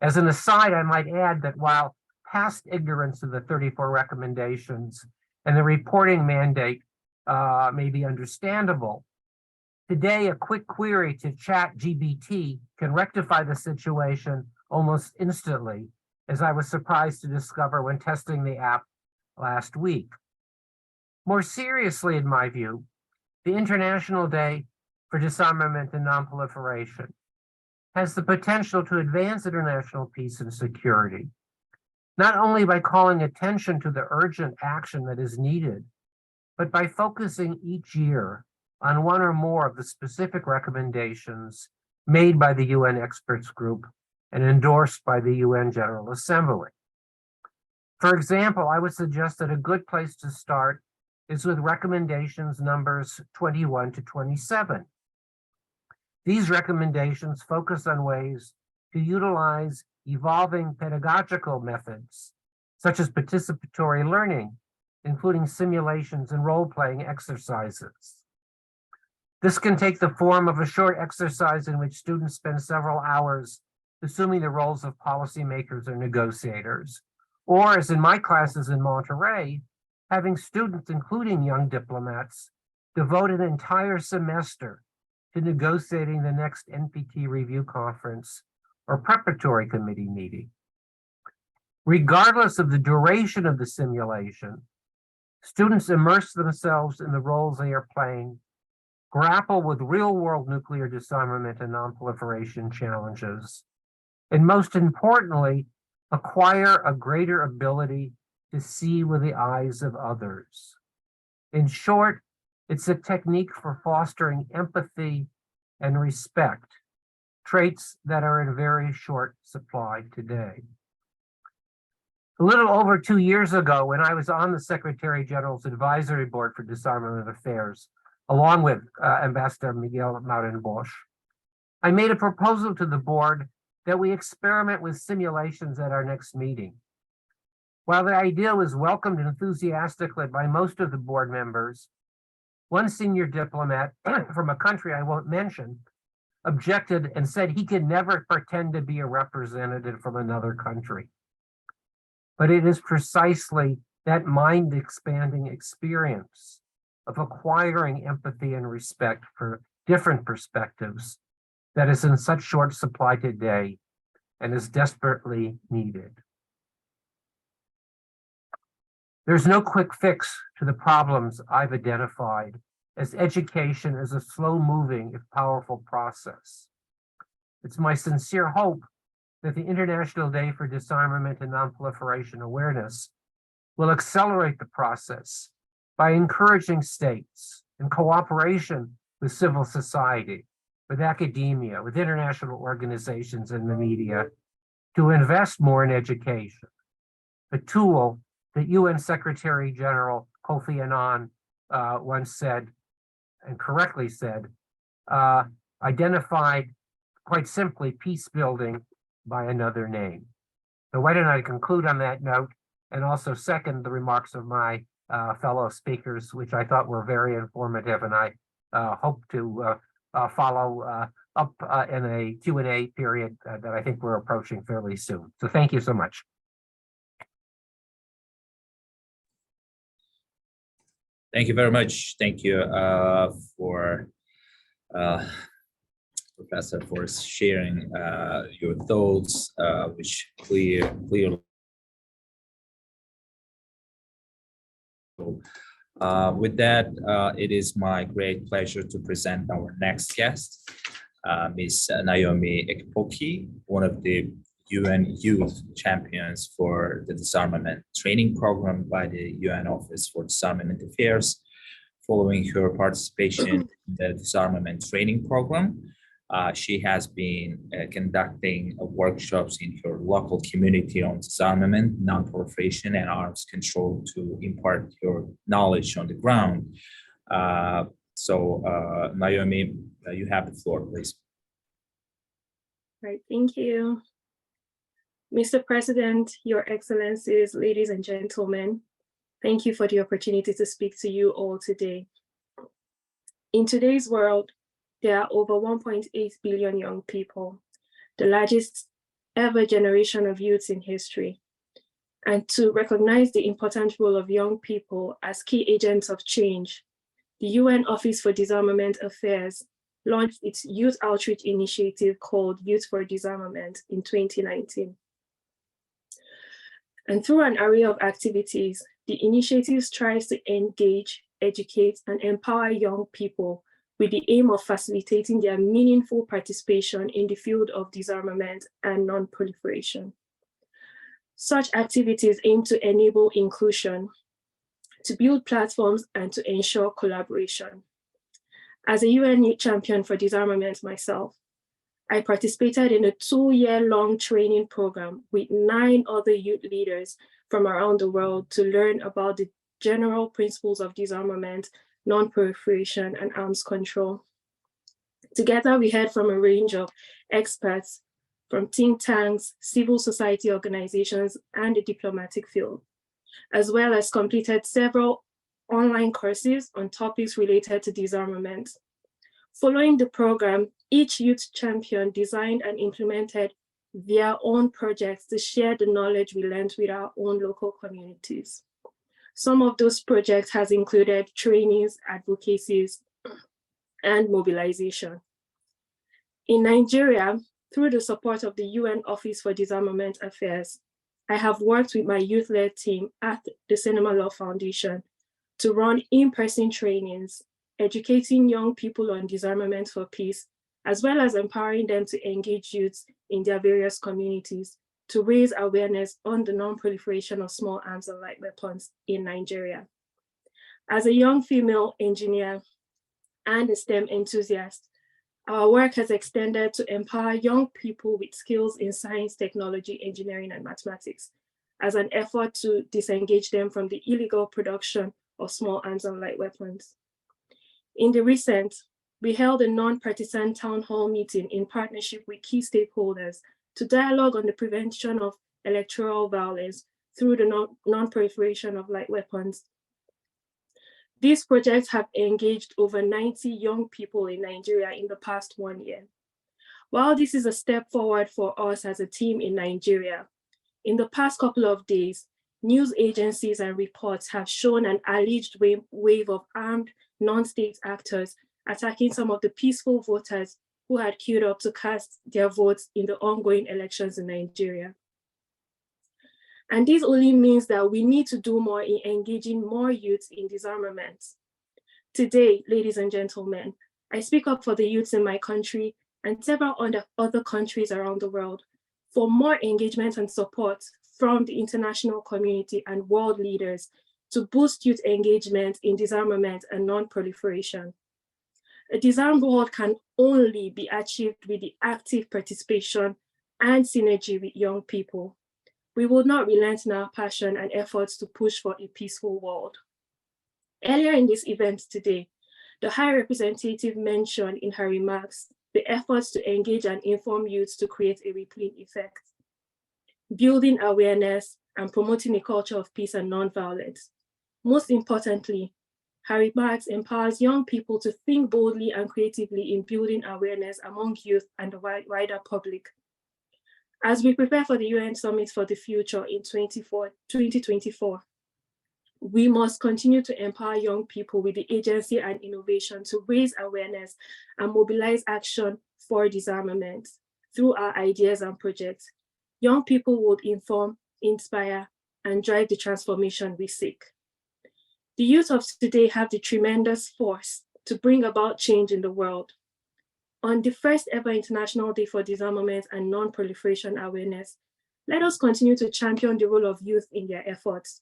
J: As an aside, I might add that while past ignorance of the 34 recommendations and the reporting mandate may be understandable, today a quick query to ChatGPT can rectify the situation almost instantly, as I was surprised to discover when testing the app last week. More seriously, in my view, the International Day for Disarmament and Non-Proliferation has the potential to advance international peace and security, not only by calling attention to the urgent action that is needed, but by focusing each year on one or more of the specific recommendations made by the UN Experts Group and endorsed by the UN General Assembly. For example, I would suggest that a good place to start is with recommendations numbers 21 to 27. These recommendations focus on ways to utilize evolving pedagogical methods, such as participatory learning, including simulations and role-playing exercises. This can take the form of a short exercise in which students spend several hours assuming the roles of policymakers or negotiators, or as in my classes in Monterey, having students, including young diplomats, devote an entire semester to negotiating the next NPT review conference or preparatory committee meeting. Regardless of the duration of the simulation, students immerse themselves in the roles they are playing, grapple with real-world nuclear disarmament and non-proliferation challenges, and most importantly, acquire a greater ability to see with the eyes of others. In short, it's a technique for fostering empathy and respect, traits that are in very short supply today. A little over 2 years ago, when I was on the Secretary General's Advisory Board for Disarmament Affairs, along with Ambassador Miguel Marin Bosch, I made a proposal to the board that we experiment with simulations at our next meeting. While the idea was welcomed enthusiastically by most of the board members, one senior diplomat from a country I won't mention objected and said he could never pretend to be a representative from another country. But it is precisely that mind-expanding experience of acquiring empathy and respect for different perspectives that is in such short supply today and is desperately needed. There's no quick fix to the problems I've identified, as education is a slow-moving, if powerful process. It's my sincere hope that the International Day for Disarmament and Non-Proliferation Awareness will accelerate the process by encouraging states in cooperation with civil society, with academia, with international organizations and the media to invest more in education, a tool that UN Secretary General Kofi Annan once said, and correctly said, identified quite simply peace building by another name. So why don't I conclude on that note and also second the remarks of my fellow speakers, which I thought were very informative, and I hope to follow up in a Q&A period that I think we're approaching fairly soon. So thank you so much.
C: Thank you very much. Thank you for Professor, for sharing your thoughts, which clearly. With that, it is my great pleasure to present our next guest, Ms. Naomi Ekpoki, one of the UN Youth Champions for the Disarmament Training Program by the UN Office for Disarmament Affairs. Following her participation in the Disarmament Training Program, she has been conducting workshops in her local community on disarmament, non-proliferation, and arms control to impart her knowledge on the ground. Naomi, you have the floor, please.
K: Right, thank you. Mr. President, Your Excellencies, ladies and gentlemen, thank you for the opportunity to speak to you all today. In today's world, there are over 1.8 billion young people, the largest ever generation of youths in history. And to recognize the important role of young people as key agents of change, the UN Office for Disarmament Affairs launched its youth outreach initiative called Youth for Disarmament in 2019. And through an array of activities, the initiative tries to engage, educate, and empower young people with the aim of facilitating their meaningful participation in the field of disarmament and non-proliferation. Such activities aim to enable inclusion, to build platforms, and to ensure collaboration. As a UN Youth Champion for Disarmament myself, I participated in a 2-year-long training program with 9 other youth leaders from around the world to learn about the general principles of disarmament, non-proliferation, and arms control. Together, we heard from a range of experts from think tanks, civil society organizations, and the diplomatic field, as well as completed several online courses on topics related to disarmament. Following the program, each youth champion designed and implemented their own projects to share the knowledge we learned with our own local communities. Some of those projects has included trainings, advocacies, and mobilization. In Nigeria, through the support of the UN Office for Disarmament Affairs, I have worked with my youth-led team at the Cinema Law Foundation to run in-person trainings, educating young people on disarmament for peace, as well as empowering them to engage youths in their various communities to raise awareness on the non-proliferation of small arms and light weapons in Nigeria. As a young female engineer and a STEM enthusiast, our work has extended to empower young people with skills in science, technology, engineering, and mathematics as an effort to disengage them from the illegal production of small arms and light weapons. In the recent, we held a non-partisan town hall meeting in partnership with key stakeholders to dialogue on the prevention of electoral violence through the non-proliferation of light weapons. These projects have engaged over 90 young people in Nigeria in the past 1 year. While this is a step forward for us as a team in Nigeria, in the past couple of days, news agencies and reports have shown an alleged wave of armed non-state actors attacking some of the peaceful voters who had queued up to cast their votes in the ongoing elections in Nigeria. And this only means that we need to do more in engaging more youths in disarmament. Today, ladies and gentlemen, I speak up for the youths in my country and several other countries around the world for more engagement and support from the international community and world leaders to boost youth engagement in disarmament and non-proliferation. A disarmed world can only be achieved with the active participation and synergy with young people. We will not relent in our passion and efforts to push for a peaceful world. Earlier in this event today, the High Representative mentioned in her remarks the efforts to engage and inform youth to create a rippling effect, building awareness and promoting a culture of peace and nonviolence. Most importantly, her remarks empowers young people to think boldly and creatively in building awareness among youth and the wider public. As we prepare for the UN Summit for the Future in 2024, we must continue to empower young people with the agency and innovation to raise awareness and mobilize action for disarmament through our ideas and projects. Young people would inform, inspire, and drive the transformation we seek. The youth of today have the tremendous force to bring about change in the world. On the first ever International Day for Disarmament and Non-Proliferation Awareness, let us continue to champion the role of youth in their efforts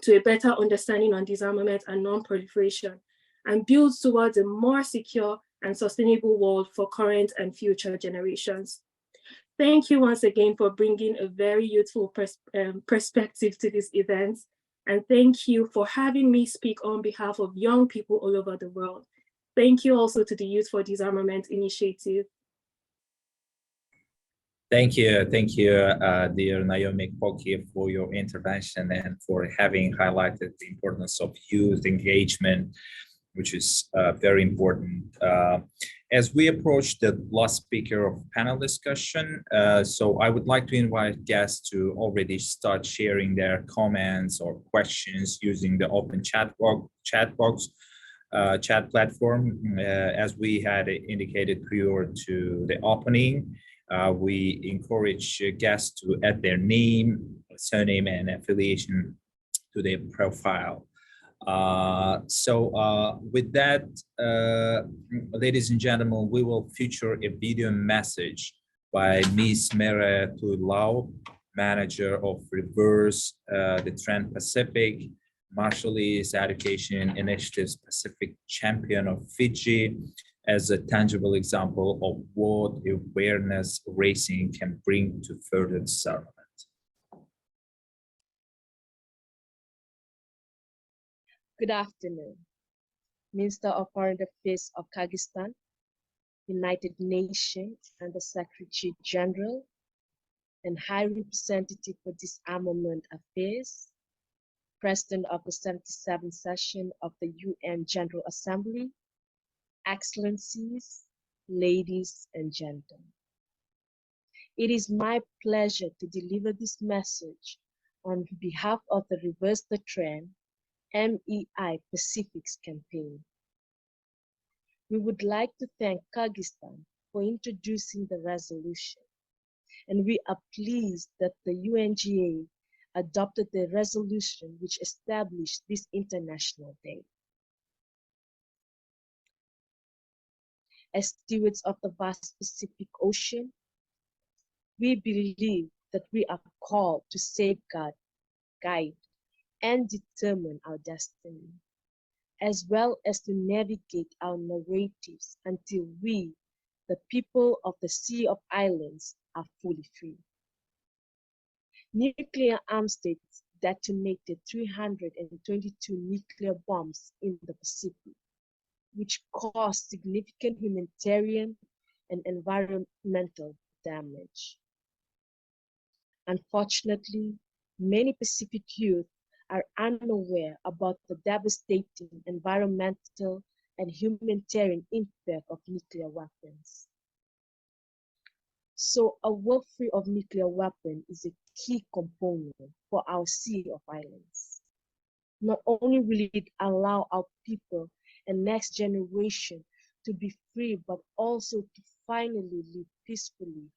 K: to a better understanding on disarmament and non-proliferation, and build towards a more secure and sustainable world for current and future generations. Thank you once again for bringing a very youthful perspective to this event, and thank you for having me speak on behalf of young people all over the world. Thank you also to the Youth for Disarmament Initiative.
C: Thank you, dear Naomi Koki, for your intervention and for having highlighted the importance of youth engagement, which is very important. As we approach the last speaker of panel discussion, so I would like to invite guests to already start sharing their comments or questions using the open chat platform. As we had indicated prior to the opening, we encourage guests to add their name, surname, and affiliation to their profile. With that, ladies and gentlemen, we will feature a video message by Ms. Mere Tulau, manager of Reverse the Trend Pacific, Marshallese Education Initiatives Pacific Champion of Fiji, as a tangible example of what awareness raising can bring to further disarmament.
L: Good afternoon, Minister of Foreign Affairs of Kyrgyzstan, United Nations Under Secretary General, and High Representative for Disarmament Affairs, President of the 77th session of the UN General Assembly, Excellencies, ladies and gentlemen. It is my pleasure to deliver this message on behalf of the Reverse the Trend MEI Pacific's campaign. We would like to thank Kyrgyzstan for introducing the resolution, and we are pleased that the UNGA adopted the resolution which established this International Day. As stewards of the vast Pacific Ocean, we believe that we are called to safeguard, guide, and determine our destiny, as well as to navigate our narratives until we, the people of the Sea of Islands, are fully free. Nuclear armed states detonated 322 nuclear bombs in the Pacific, which caused significant humanitarian and environmental damage. Unfortunately, many Pacific youth are unaware about the devastating environmental and humanitarian impact of nuclear weapons. So a world free of nuclear weapons is a key component for our Sea of Islands. Not only will it allow our people and next generation to be free, but also to finally live peacefully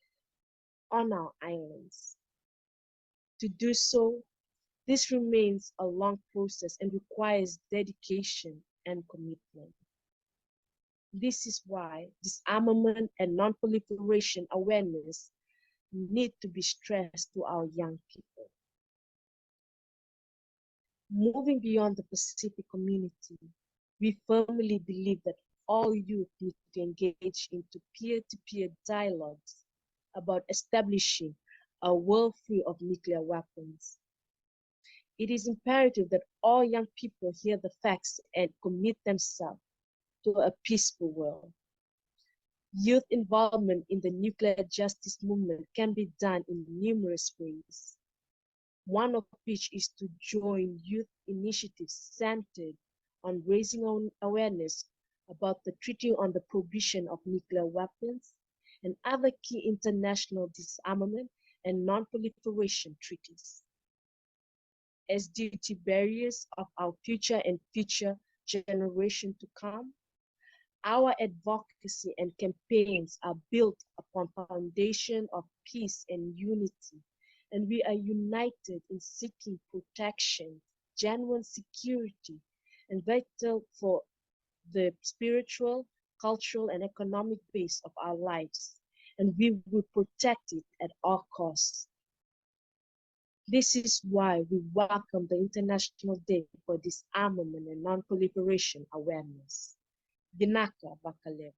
L: on our islands. To do so, this remains a long process and requires dedication and commitment. This is why disarmament and non-proliferation awareness need to be stressed to our young people. Moving beyond the Pacific community, we firmly believe that all youth need to engage into peer-to-peer dialogues about establishing a world free of nuclear weapons. It is imperative that all young people hear the facts and commit themselves to a peaceful world. Youth involvement in the nuclear justice movement can be done in numerous ways, one of which is to join youth initiatives centered on raising awareness about the Treaty on the Prohibition of Nuclear Weapons and other key international disarmament and non-proliferation treaties. As duty barriers of our future and future generation to come, our advocacy and campaigns are built upon foundation of peace and unity, and we are united in seeking protection, genuine security, and vital for the spiritual, cultural, and economic base of our lives, and we will protect it at all costs. This is why we welcome the International Day for Disarmament and Non-Proliferation Awareness. Vinaka Vakalev.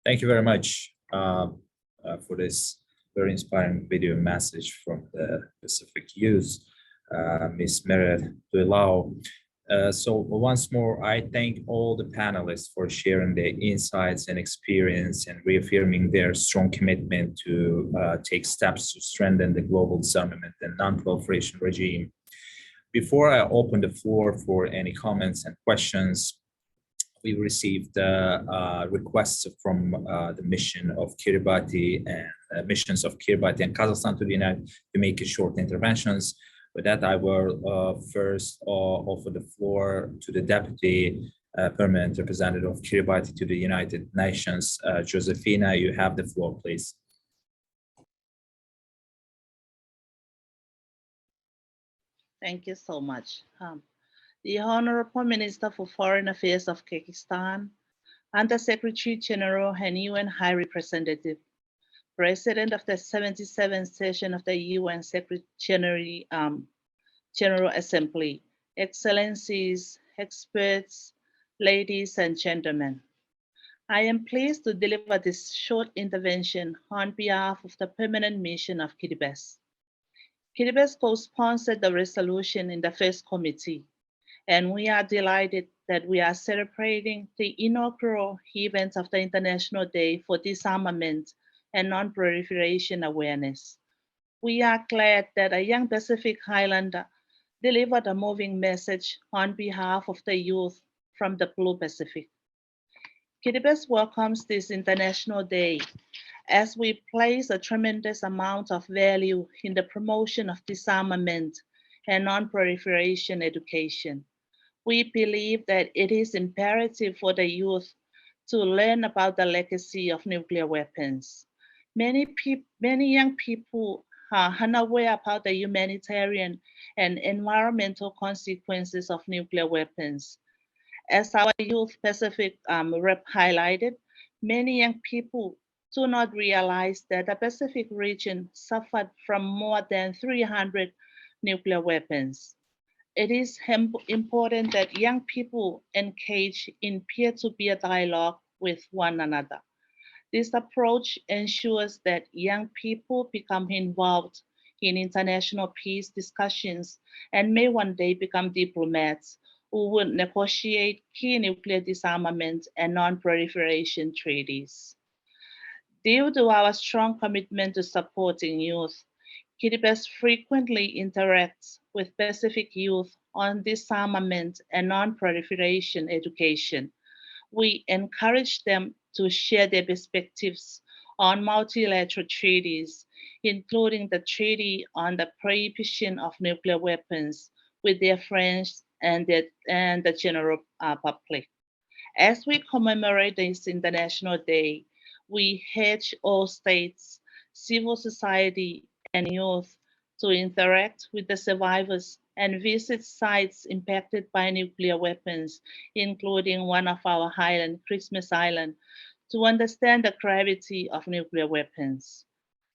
C: Thank you very much for this very inspiring video message from the Pacific Youth, Ms. Meredith Duilau. So once more, I thank all the panelists for sharing their insights and experience and reaffirming their strong commitment to take steps to strengthen the global disarmament and non-proliferation regime. Before I open the floor for any comments and questions, we received requests from the mission of Kiribati and missions of Kiribati and Kazakhstan to the United to make short interventions. With that, I will first offer the floor to the Deputy Permanent Representative of Kiribati to the United Nations. Josefina, you have the floor, please.
M: Thank you so much. The Honorable Minister for Foreign Affairs of Kyrgyzstan, Under Secretary General and UN High Representative, President of the 77th session of the UN Secretary General Assembly, Excellencies, experts, ladies and gentlemen. I am pleased to deliver this short intervention on behalf of the Permanent Mission of Kyrgyz. Kyrgyz co-sponsored the resolution in the first committee, and we are delighted that we are celebrating the inaugural event of the International Day for Disarmament and Non-Proliferation Awareness. We are glad that a young Pacific Islander delivered a moving message on behalf of the youth from the Blue Pacific. Kyrgyz welcomes this International Day as we place a tremendous amount of value in the promotion of disarmament and non-proliferation education. We believe that it is imperative for the youth to learn about the legacy of nuclear weapons. Many young people are unaware about the humanitarian and environmental consequences of nuclear weapons. As our Youth Pacific rep highlighted, many young people do not realize that the Pacific region suffered from more than 300 nuclear weapons. It is important that young people engage in peer-to-peer dialogue with one another. This approach ensures that young people become involved in international peace discussions and may one day become diplomats who will negotiate key nuclear disarmament and non-proliferation treaties. Due to our strong commitment to supporting youth, Kyrgyz frequently interacts with Pacific youth on disarmament and non-proliferation education. We encourage them to share their perspectives on multilateral treaties, including the Treaty on the Prohibition of Nuclear Weapons, with their friends and the general public. As we commemorate this International Day, we urge all states, civil society, and youth to interact with the survivors and visit sites impacted by nuclear weapons, including one of our islands, Christmas Island, to understand the gravity of nuclear weapons.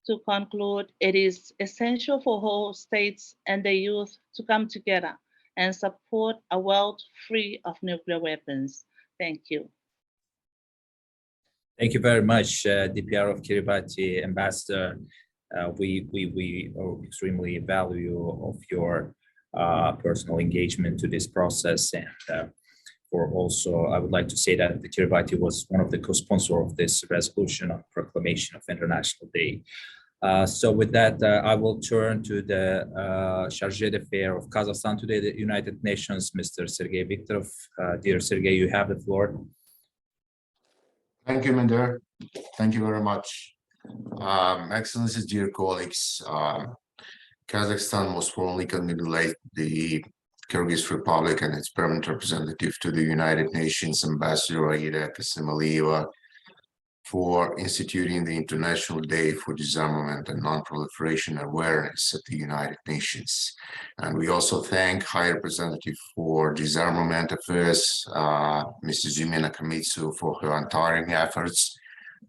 M: To conclude, it is essential for all states and the youth to come together and support a world free of nuclear weapons. Thank you.
C: Thank you very much, DPR of Kiribati Ambassador. We are extremely value of your personal engagement to this process, and for also, I would like to say that the Kiribati was one of the co-sponsors of this resolution on proclamation of International Day. So with that, I will turn to the Chargé d'Affaires of Kazakhstan today, the United Nations, Mr. Sergei Viktorov. Dear Sergei, you have the floor.
N: Thank you, Minder. Thank you very much. Excellencies, dear colleagues, Kazakhstan most formally congratulates the Kyrgyz Republic and its permanent representative to the United Nations, Ambassador Aida Kasimalieva, for instituting the International Day for Disarmament and Non-Proliferation Awareness at the United Nations. And we also thank High Representative for Disarmament Affairs, Mrs. Yumina Kamitsu, for her untiring efforts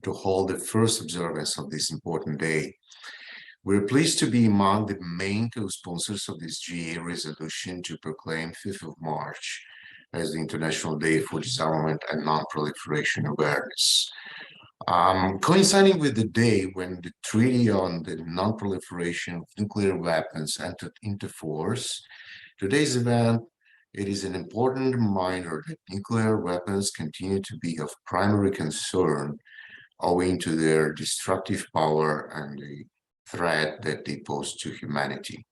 N: to hold the first observance of this important day. We're pleased to be among the main co-sponsors of this GA resolution to proclaim 5th of March as the International Day for Disarmament and Non-Proliferation Awareness. Coinciding with the day when the Treaty on the Non-Proliferation of Nuclear Weapons entered into force, today's event, it is an important reminder that nuclear weapons continue to be of primary concern owing to their destructive power and the threat that they pose to humanity.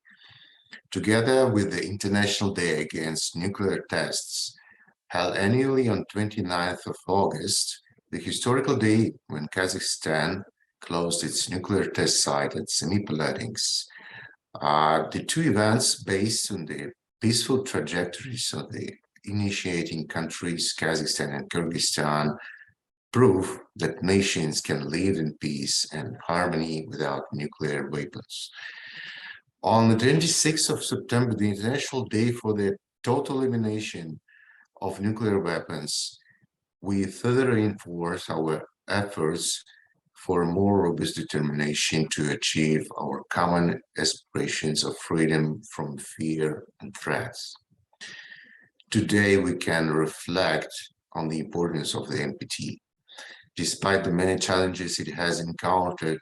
N: Together with the International Day Against Nuclear Tests, held annually on 29th of August, the historical day when Kazakhstan closed its nuclear test site at Semipalatinsk. The two events, based on the peaceful trajectories of the initiating countries, Kazakhstan and Kyrgyzstan, prove that nations can live in peace and harmony without nuclear weapons. On the 26th of September, the International Day for the Total Elimination of Nuclear Weapons, we further reinforce our efforts for a more robust determination to achieve our common aspirations of freedom from fear and threats. Today, we can reflect on the importance of the NPT. Despite the many challenges it has encountered,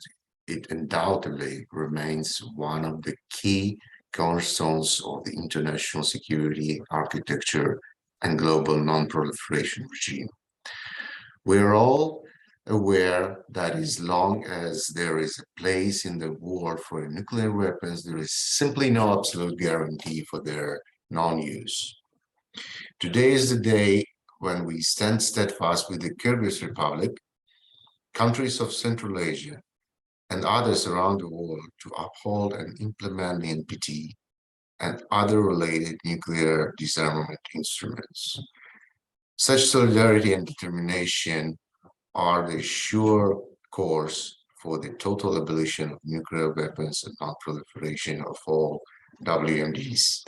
N: it undoubtedly remains one of the key cornerstones of the international security architecture and global non-proliferation regime. We're all aware that as long as there is a place in the war for nuclear weapons, there is simply no absolute guarantee for their non-use. Today is the day when we stand steadfast with the Kyrgyz Republic, countries of Central Asia, and others around the world to uphold and implement the NPT and other related nuclear disarmament instruments. Such solidarity and determination are the sure course for the total abolition of nuclear weapons and non-proliferation of all WMDs.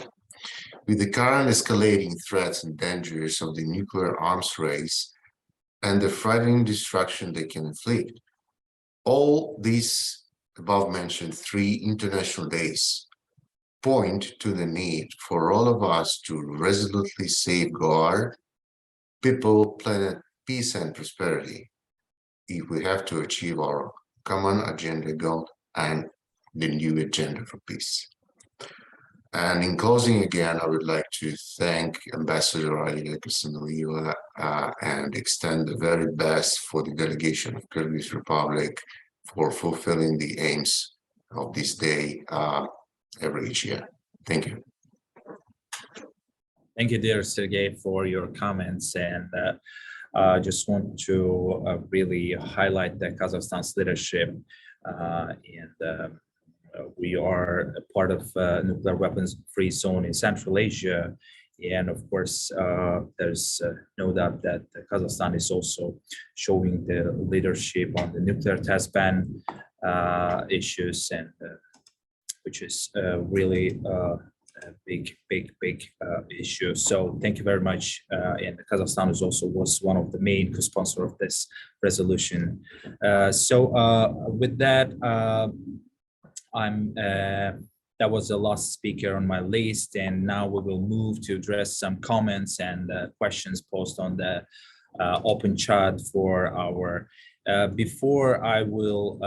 N: With the current escalating threats and dangers of the nuclear arms race and the frightening destruction they can inflict, all these above-mentioned 3 international days point to the need for all of us to resolutely safeguard people, planet, peace, and prosperity if we have to achieve our common agenda goal and the new agenda for peace. And in closing, again, I would like to thank Ambassador Aida Kasimalieva and extend the very best for the delegation of Kyrgyz Republic for fulfilling the aims of this day every year. Thank you.
C: Thank you, dear Sergei, for your comments. And I just want to really highlight the Kazakhstan's leadership. We are a part of nuclear weapons-free zone in Central Asia. And of course, there's no doubt that Kazakhstan is also showing the leadership on the nuclear test ban issues, and which is really big issue. So thank you very much. And Kazakhstan was one of the main co-sponsor of this resolution. With that, that was the last speaker on my list, and now we will move to address some comments and questions posted on the open chat for our. Before I will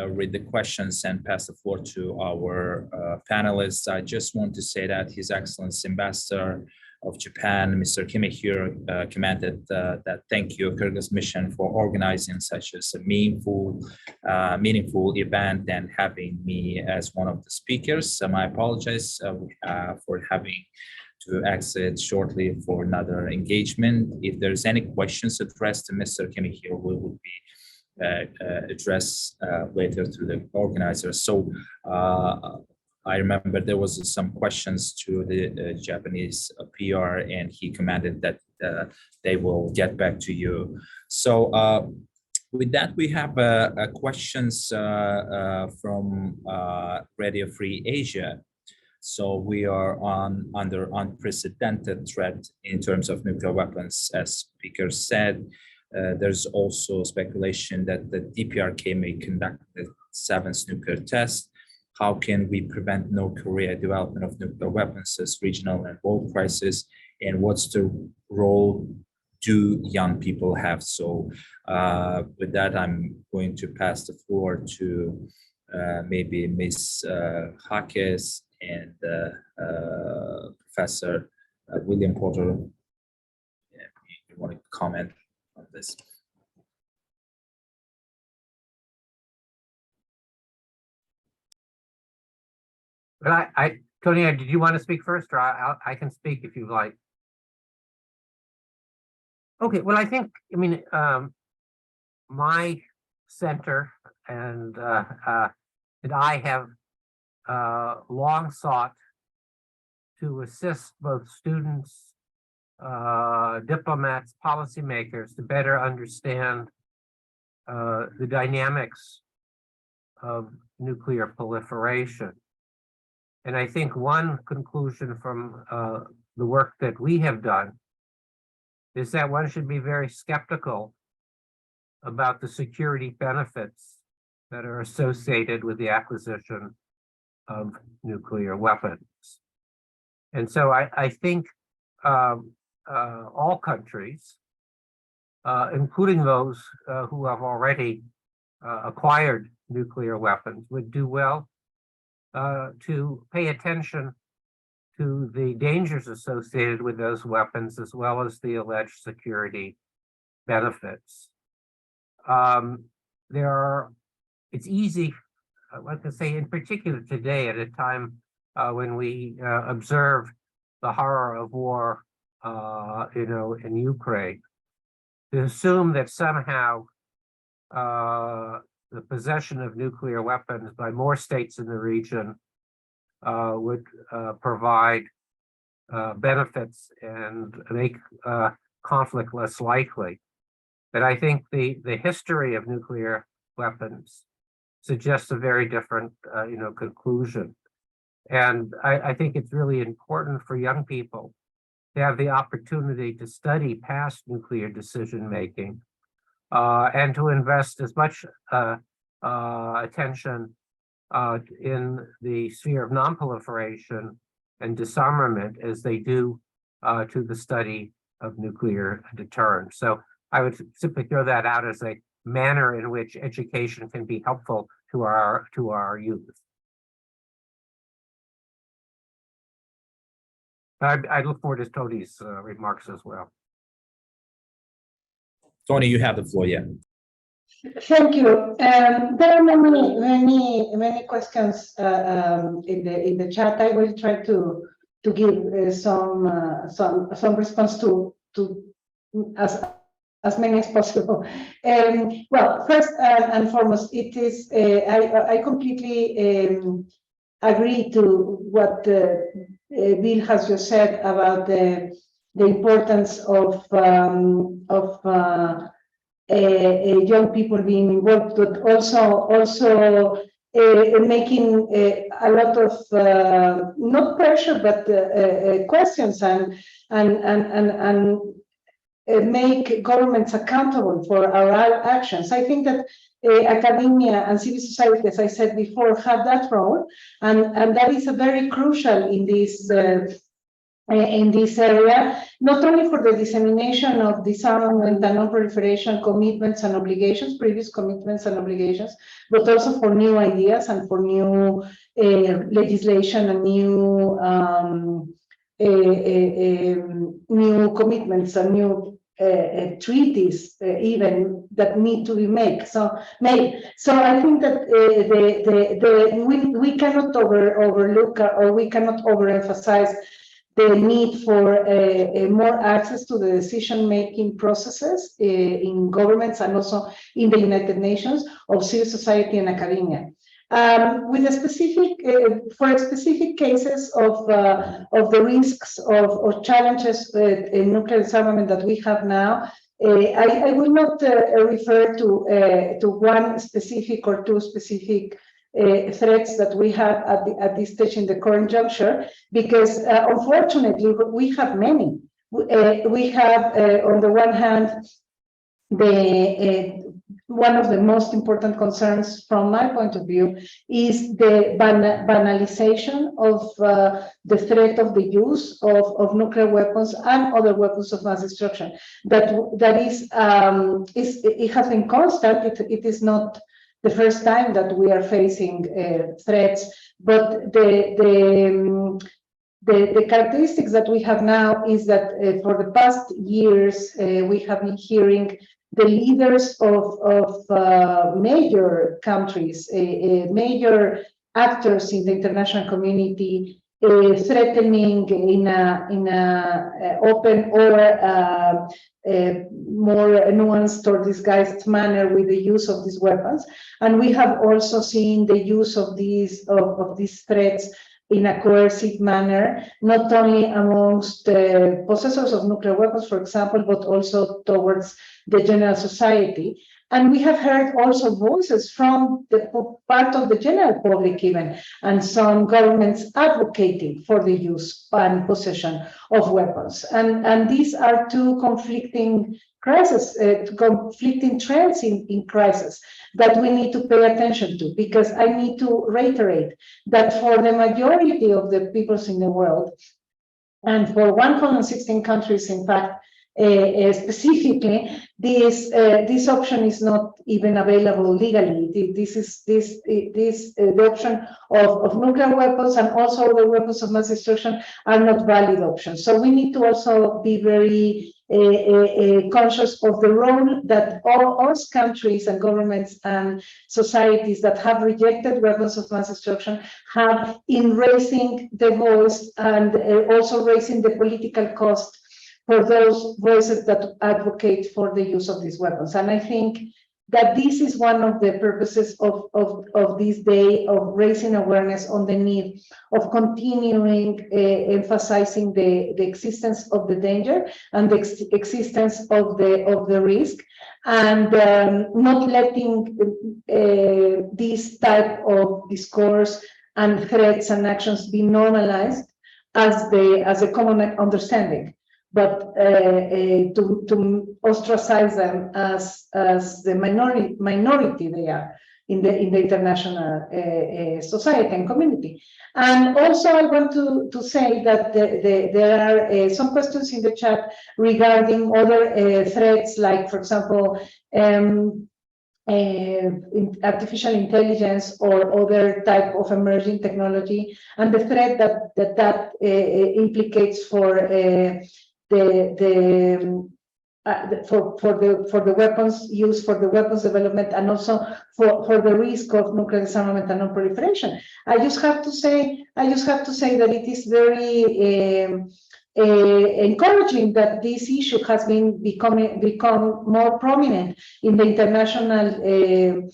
C: read the questions and pass the floor to our panelists, I just want to say that His Excellency Ambassador of Japan, Mr. Kimihiro, commented that thank you, Kyrgyz mission, for organizing such a meaningful event and having me as one of the speakers. I apologize for having to exit shortly for another engagement. If there's any questions addressed to Mr. Kimihiro, we will be addressed later to the organizers. So I remember there was some questions to the Japanese PR, and he commented that they will get back to you. So with that, we have questions from Radio Free Asia. So we are under unprecedented threat in terms of nuclear weapons, as speaker said. There's also speculation that the DPRK may conduct the 7th nuclear test. How can we prevent North Korea development of nuclear weapons as regional and world crisis? And what's the role do young people have? So with that, I'm going to pass the floor to maybe Ms. Hakes and Professor William Porter. Yeah, you want to comment on this?
J: But Tonya, did you want to speak first, or I can speak if you like? Okay, well, I mean, my center and I have long sought to assist both students, diplomats, policymakers to better understand the dynamics of nuclear proliferation. And I think one conclusion from the work that we have done is that one should be very skeptical about the security benefits that are associated with the acquisition of nuclear weapons. And so I think all countries, including those who have already acquired nuclear weapons, would do well to pay attention to the dangers associated with those weapons, as well as the alleged security benefits. It's easy, I can say in particular today, at a time when we observe the horror of war, in Ukraine, to assume that somehow the possession of nuclear weapons by more states in the region would provide benefits and make conflict less likely. But I think the history of nuclear weapons suggests a very different, conclusion. And I think it's really important for young people to have the opportunity to study past nuclear decision-making and to invest as much attention in the sphere of non-proliferation and disarmament as they do to the study of nuclear deterrence. So I would simply throw that out as a manner in which education can be helpful to our youth. I look forward to Tony's remarks as well.
C: Tony, you have the floor. Yeah.
I: Thank you. There are many questions in the chat. I will try to give some response to as many as possible. Well, first and foremost, it is I completely agree to what Bill has just said about the importance of young people being involved, but also making a lot of not pressure but questions and make governments accountable for our actions. I think that academia and civil society, as I said before, have that role, and that is a very crucial in this area, not only for the dissemination of disarmament and non-proliferation commitments and obligations, previous commitments and obligations, but also for new ideas and for new legislation and new new commitments and new treaties even that need to be made. So I think that we cannot overlook or we cannot overemphasize the need for more access to the decision-making processes in governments and also in the United Nations of civil society and academia. With a specific, for specific cases of the risks or challenges in nuclear disarmament that we have now, I will not refer to one specific or two specific threats that we have at this stage in the current juncture, because unfortunately we have many. We have on the one hand one of the most important concerns from my point of view is the banalization of the threat of the use of nuclear weapons and other weapons of mass destruction. That is it has been constant. It is not the first time that we are facing threats, but the characteristics that we have now is that for the past years we have been hearing the leaders of major countries, major actors in the international community, threatening in a open or more nuanced or disguised manner with the use of these weapons. And we have also seen the use of these threats in a coercive manner, not only amongst possessors of nuclear weapons, for example, but also towards the general society. And we have heard also voices from the part of the general public even, and some governments advocating for the use and possession of weapons. And these are two conflicting crises, conflicting trends in crisis that we need to pay attention to, because I need to reiterate that for the majority of the peoples in the world, and for 116 countries, in fact, specifically, this option is not even available legally. The option of nuclear weapons and also the weapons of mass destruction are not valid options. So we need to also be very conscious of the role that all countries and governments and societies that have rejected weapons of mass destruction have in raising the voice and also raising the political cost for those voices that advocate for the use of these weapons. And I think that this is one of the purposes of this day, of raising awareness on the need of continuing emphasizing the existence of the danger and the existence of the risk, and not letting this type of discourse and threats and actions be normalized as a common understanding, but to ostracize them as the minority they are in the international society and community. And also I want to say that there are some questions in the chat regarding other threats, like, for example, artificial intelligence or other type of emerging technology, and the threat that implicates for for the weapons use, for the weapons development, and also for the risk of nuclear disarmament and non-proliferation. I just have to say that it is very encouraging that this issue has become more prominent in the international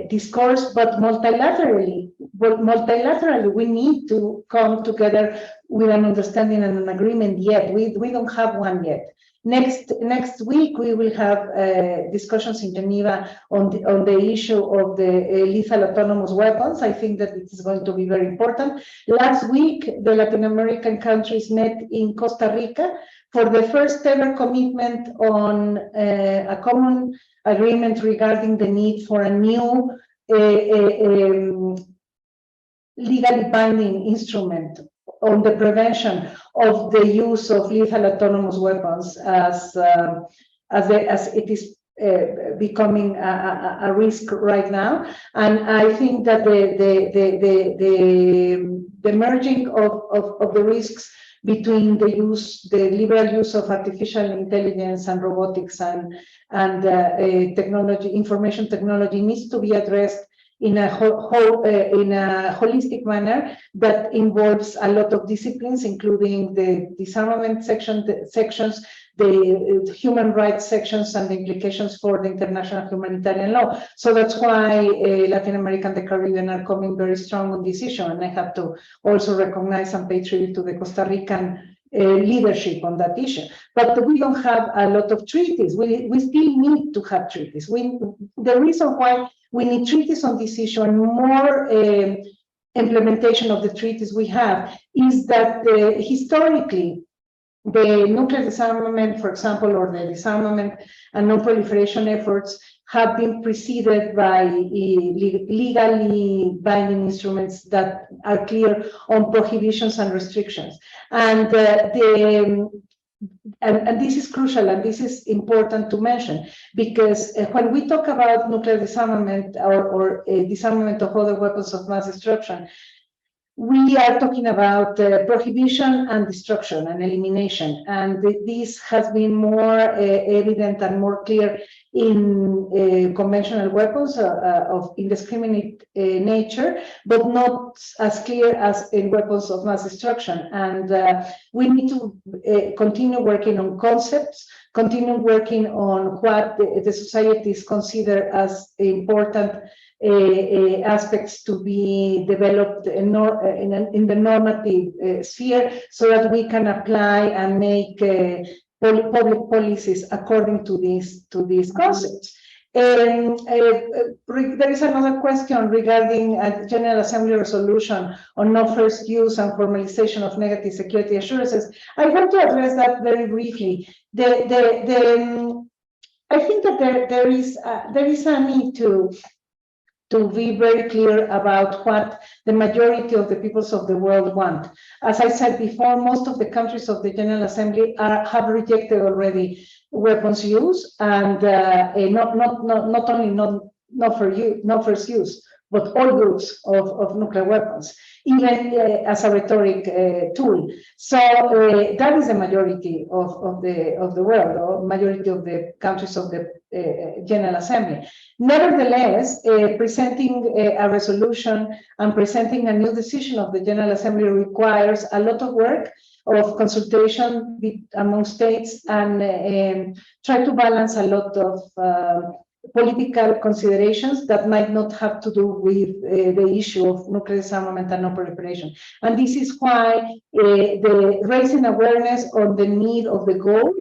I: discourse, but multilaterally. We need to come together with an understanding and an agreement. Yet we don't have one yet. Next week, we will have discussions in Geneva on the issue of the lethal autonomous weapons. I think that it is going to be very important. Last week, the Latin American countries met in Costa Rica for the first ever commitment on a common agreement regarding the need for a new legally binding instrument on the prevention of the use of lethal autonomous weapons as it is becoming a risk right now. And I think that the merging of the risks between the liberal use of artificial intelligence and robotics and technology, information technology needs to be addressed in a holistic manner that involves a lot of disciplines, including the disarmament sections, the human rights sections, and the implications for the international humanitarian law. So that's why Latin America and the Caribbean are coming very strong on this issue. And I have to also recognize and pay tribute to the Costa Rican leadership on that issue. But we don't have a lot of treaties. We still need to have treaties. The reason why we need treaties on this issue and more implementation of the treaties we have is that historically, the nuclear disarmament, for example, or the disarmament and non-proliferation efforts have been preceded by legally binding instruments that are clear on prohibitions and restrictions. And this is crucial, and this is important to mention, because when we talk about nuclear disarmament or disarmament of other weapons of mass destruction, we are talking about prohibition and destruction and elimination. And this has been more evident and more clear in conventional weapons of indiscriminate nature, but not as clear as in weapons of mass destruction. And we need to continue working on concepts, continue working on what the societies consider as important aspects to be developed in the normative sphere, so that we can apply and make public policies according to these concepts. There is another question regarding a General Assembly resolution on no first use and formalization of negative security assurances. I want to address that very briefly. I think that there is a need to be very clear about what the majority of the peoples of the world want. As I said before, most of the countries of the General Assembly have rejected already weapons use, and not only not first use, but all groups of nuclear weapons, even as a rhetoric tool. So that is the majority of the world, or majority of the countries of the General Assembly. Nevertheless, presenting a resolution and presenting a new decision of the General Assembly requires a lot of work of consultation among states, and try to balance a lot of political considerations that might not have to do with the issue of nuclear disarmament and non-proliferation. And this is why the raising awareness on the need of the goal,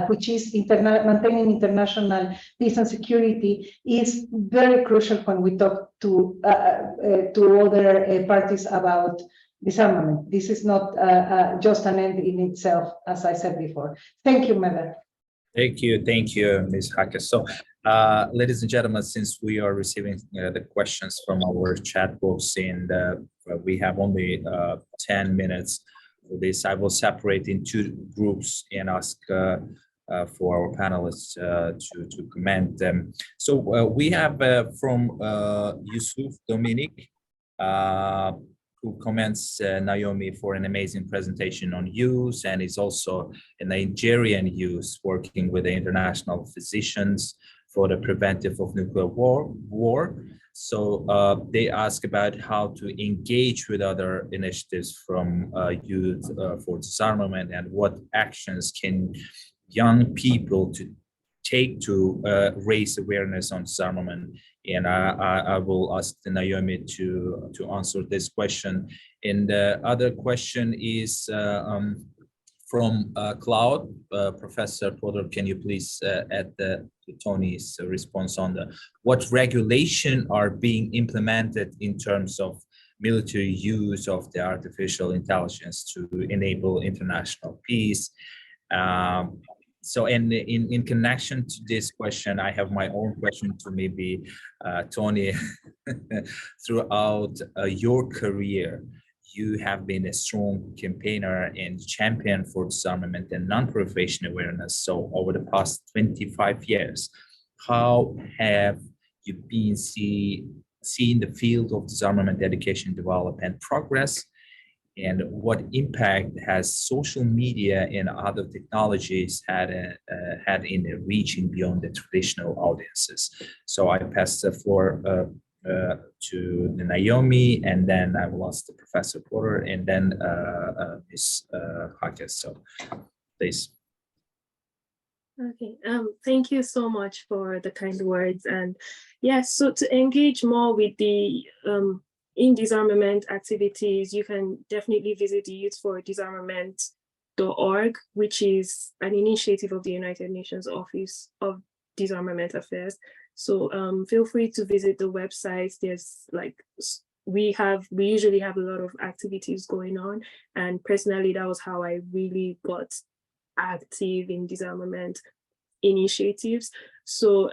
I: which is maintaining international peace and security, is very crucial when we talk to other parties about disarmament. This is not just an end in itself, as I said before. Thank you, Mother.
C: Thank you, Ms. Hake. So, ladies and gentlemen, since we are receiving the questions from our chat box, and we have only 10 minutes for this, I will separate in two groups and ask for our panelists to comment them. So we have from Yusuf Dominic, who commends Naomi for an amazing presentation on use, and is also a Nigerian youth working with the international physicians for the preventive of nuclear war. So they ask about how to engage with other initiatives from youth for disarmament, and what actions can young people to take to raise awareness on disarmament. And I will ask Naomi to answer this question. And the other question is From Cloud, Professor Porter, can you please add Tony's response on what regulation are being implemented in terms of military use of the artificial intelligence to enable international peace? So in connection to this question, I have my own question to maybe Tony. Throughout your career, you have been a strong campaigner and champion for disarmament and non-proliferation awareness. So over the past 25 years, how have you been seeing the field of disarmament education develop and progress? And what impact has social media and other technologies had in reaching beyond the traditional audiences? So I pass the floor to Naomi, and then I will ask the Professor Porter, and then Ms. Hakes. So please.
K: Okay, thank you so much for the kind words. And yes, so to engage more with the in disarmament activities, you can definitely visit the Youth for Disarmament.org, which is an initiative of the United Nations Office of Disarmament Affairs. So feel free to visit the website. There's like, we usually have a lot of activities going on. And personally, that was how I really got active in disarmament initiatives. So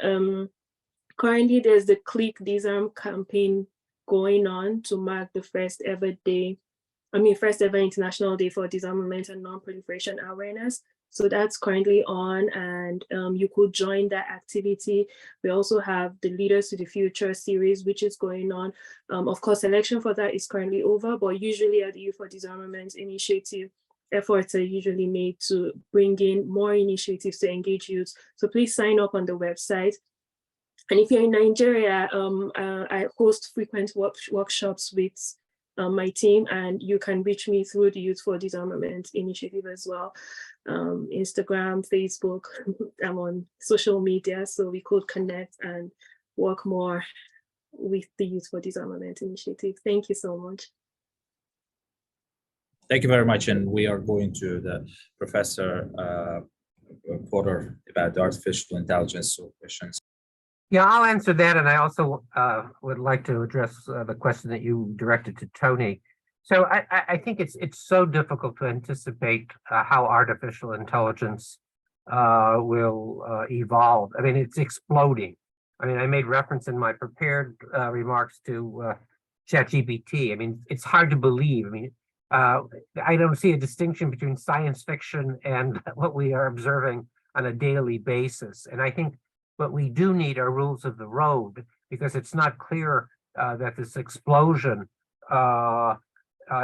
K: currently there's the Click Disarm campaign going on to mark the first ever International Day for Disarmament and Non-Proliferation Awareness. So that's currently on, and you could join that activity. We also have the Leaders to the Future series, which is going on. Of course, selection for that is currently over, but usually at the Youth for Disarmament Initiative, efforts are usually made to bring in more initiatives to engage youth. So please sign up on the website. And if you're in Nigeria, I host frequent workshops with my team, and you can reach me through the Youth for Disarmament Initiative as well. Instagram, Facebook, I'm on social media, so we could connect and work more with the Youth for Disarmament Initiative. Thank you so much.
C: Thank you very much. And we are going to the Professor Porter about the artificial intelligence questions.
J: Yeah, I'll answer that. And I also would like to address the question that you directed to Tony. So I think it's so difficult to anticipate how artificial intelligence will evolve. I mean, it's exploding. I mean, I made reference in my prepared remarks to ChatGPT. I mean, it's hard to believe. I mean, I don't see a distinction between science fiction and what we are observing on a daily basis. And I think what we do need are rules of the road, because it's not clear that this explosion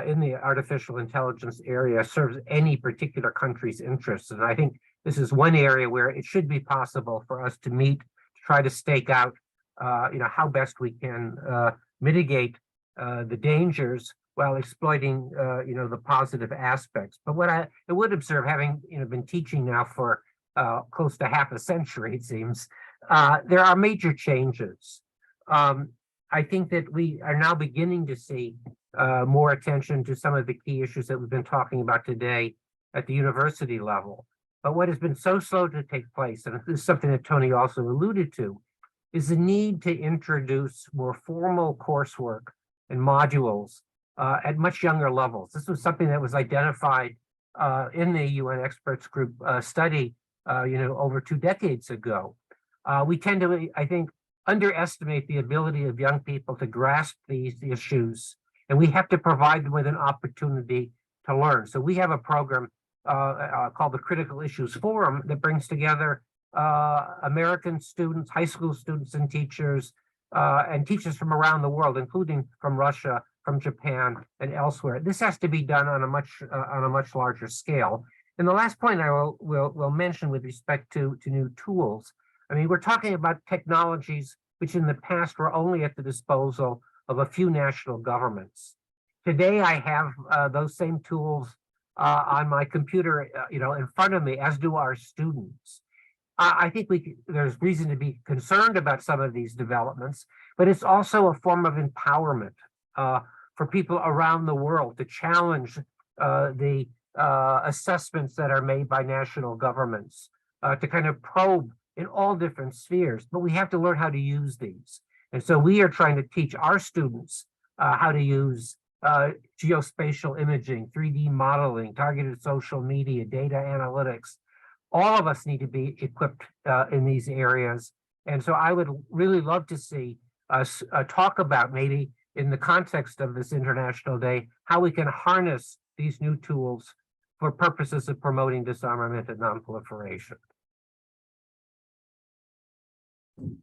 J: in the artificial intelligence area serves any particular country's interests. And I think this is one area where it should be possible for us to meet, to try to stake out, how best we can mitigate the dangers while exploiting, the positive aspects. But what I would observe, having been teaching now for close to half a century, it seems, there are major changes. I think that we are now beginning to see more attention to some of the key issues that we've been talking about today at the university level. But what has been so slow to take place, and this is something that Tony also alluded to, is the need to introduce more formal coursework and modules at much younger levels. This was something that was identified in the UN experts group study, over 2 decades ago. We tend to, I think, underestimate the ability of young people to grasp these issues, and we have to provide them with an opportunity to learn. So we have a program called the Critical Issues Forum that brings together American students, high school students and teachers from around the world, including from Russia, from Japan, and elsewhere. This has to be done on a much larger scale. And the last point I will mention with respect to new tools. I mean, we're talking about technologies which in the past were only at the disposal of a few national governments. Today, I have those same tools on my computer, in front of me, as do our students. I think there's reason to be concerned about some of these developments, but it's also a form of empowerment for people around the world to challenge the assessments that are made by national governments to kind of probe in all different spheres, but we have to learn how to use these. And so we are trying to teach our students how to use geospatial imaging, 3D modeling, targeted social media, data analytics. All of us need to be equipped in these areas. And so I would really love to see us talk about, maybe in the context of this International Day, how we can harness these new tools for purposes of promoting disarmament and non-proliferation.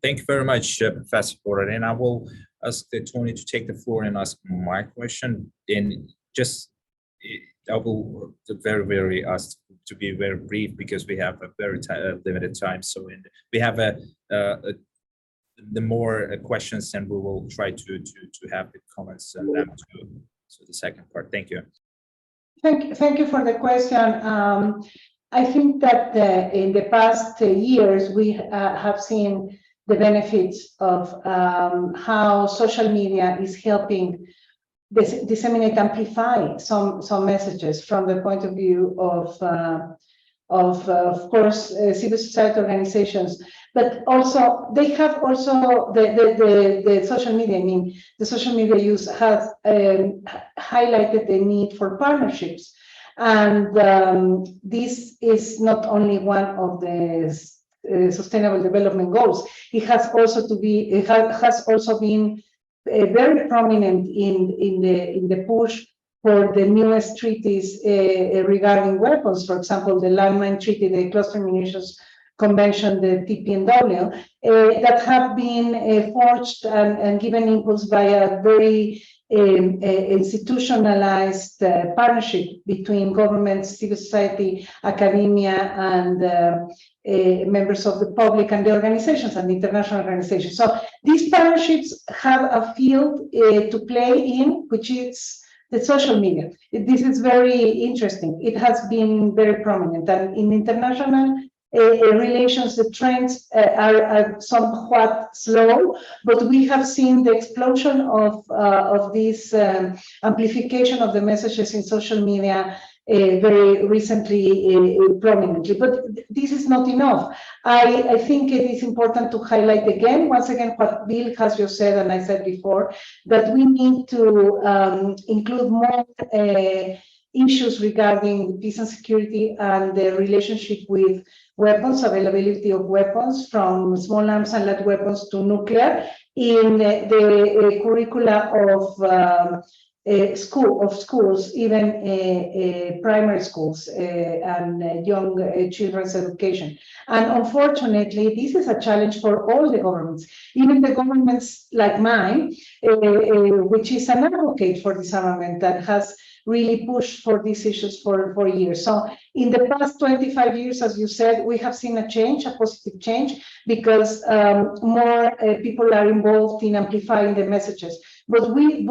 C: Thank you very much, Professor Porter. And I will ask Tony to take the floor and ask my question. And just, I will very ask to be very brief because we have a very limited time. So we have the more questions, and we will try to have the comments and them to the second part. Thank you.
I: Thank you for the question. I think that in the past years, we have seen the benefits of how social media is helping disseminate, amplify some messages from the point of view of course, civil society organizations, but also they have also the social media. I mean, the social media use has highlighted the need for partnerships, and this is not only one of the sustainable development goals. It has also been very prominent in the push for the newest treaties regarding weapons. For example, the Landmine Treaty, the Cluster Munitions Convention, the TPNW, that have been forged and given impulse by a very institutionalized partnership between governments, civil society, academia, and members of the public and the organizations and the international organizations. So these partnerships have a field to play in, which is the social media. This is very interesting. It has been very prominent, and in international relations, the trends are somewhat slow, but we have seen the explosion of this amplification of the messages in social media very recently prominently. But this is not enough. I think it is important to highlight once again, what Bill has just said, and I said before, that we need to include more issues regarding peace and security and the relationship with weapons, availability of weapons, from small arms and light weapons to nuclear, in the curricula of schools, even primary schools and young children's education. And unfortunately, this is a challenge for all the governments, even the governments like mine, which is an advocate for disarmament that has really pushed for these issues for years. So in the past 25 years, as you said, we have seen a change, a positive change, because more people are involved in amplifying the messages. But we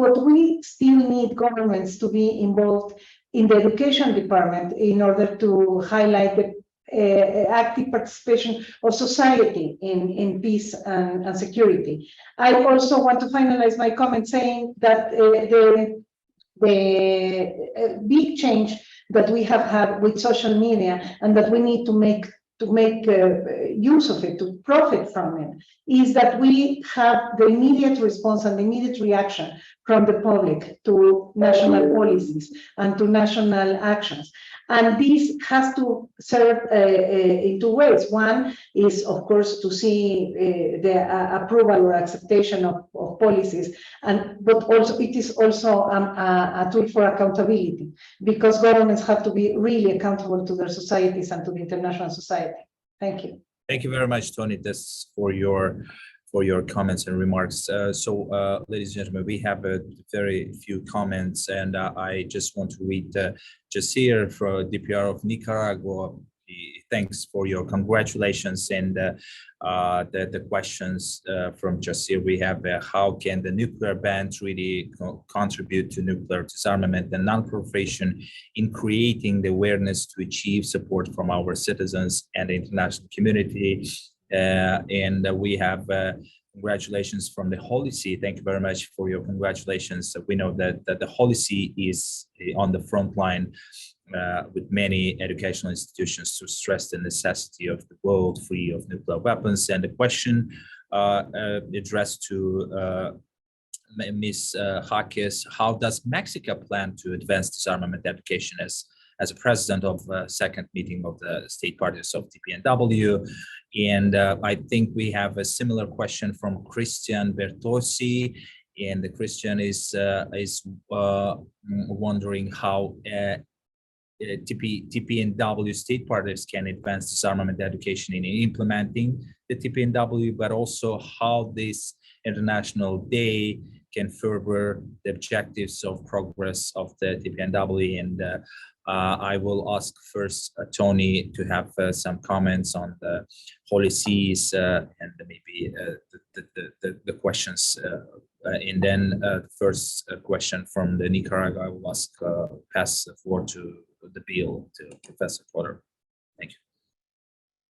I: still need governments to be involved in the education department in order to highlight the active participation of society in peace and security. I also want to finalize my comment saying that the big change that we have had with social media, and that we need to make use of it, to profit from it, is that we have the immediate response and the immediate reaction from the public to national policies and to national actions. And this has to serve in two ways. One is, of course, to see the approval or acceptation of policies, but also it is also a tool for accountability, because governments have to be really accountable to their societies and to the international society. Thank you.
C: Thank you very much, Tony, this for your comments and remarks. Ladies and gentlemen, we have a very few comments, and I just want to read Jasir from DPR of Nicaragua. Thanks for your congratulations, and the questions from Jasir we have: how can the nuclear ban treaty contribute to nuclear disarmament and non-proliferation in creating the awareness to achieve support from our citizens and the international community? And we have congratulations from the Holy See. Thank you very much for your congratulations. We know that the Holy See is on the front line with many educational institutions to stress the necessity of the world free of nuclear weapons. And the question addressed to Ms. Hakis, how does Mexico plan to advance disarmament education as a president of second meeting of the state parties of TPNW? And I think we have a similar question from Christian Bertossi, and the Christian is wondering how TPNW state parties can advance disarmament education in implementing the TPNW, but also how this International Day can further the objectives of progress of the TPNW. And I will ask first Tony to have some comments on the Holy Seas and maybe the questions. And then the first question from the Nicaragua, I will ask pass the floor to the bill to Professor Potter. Thank you.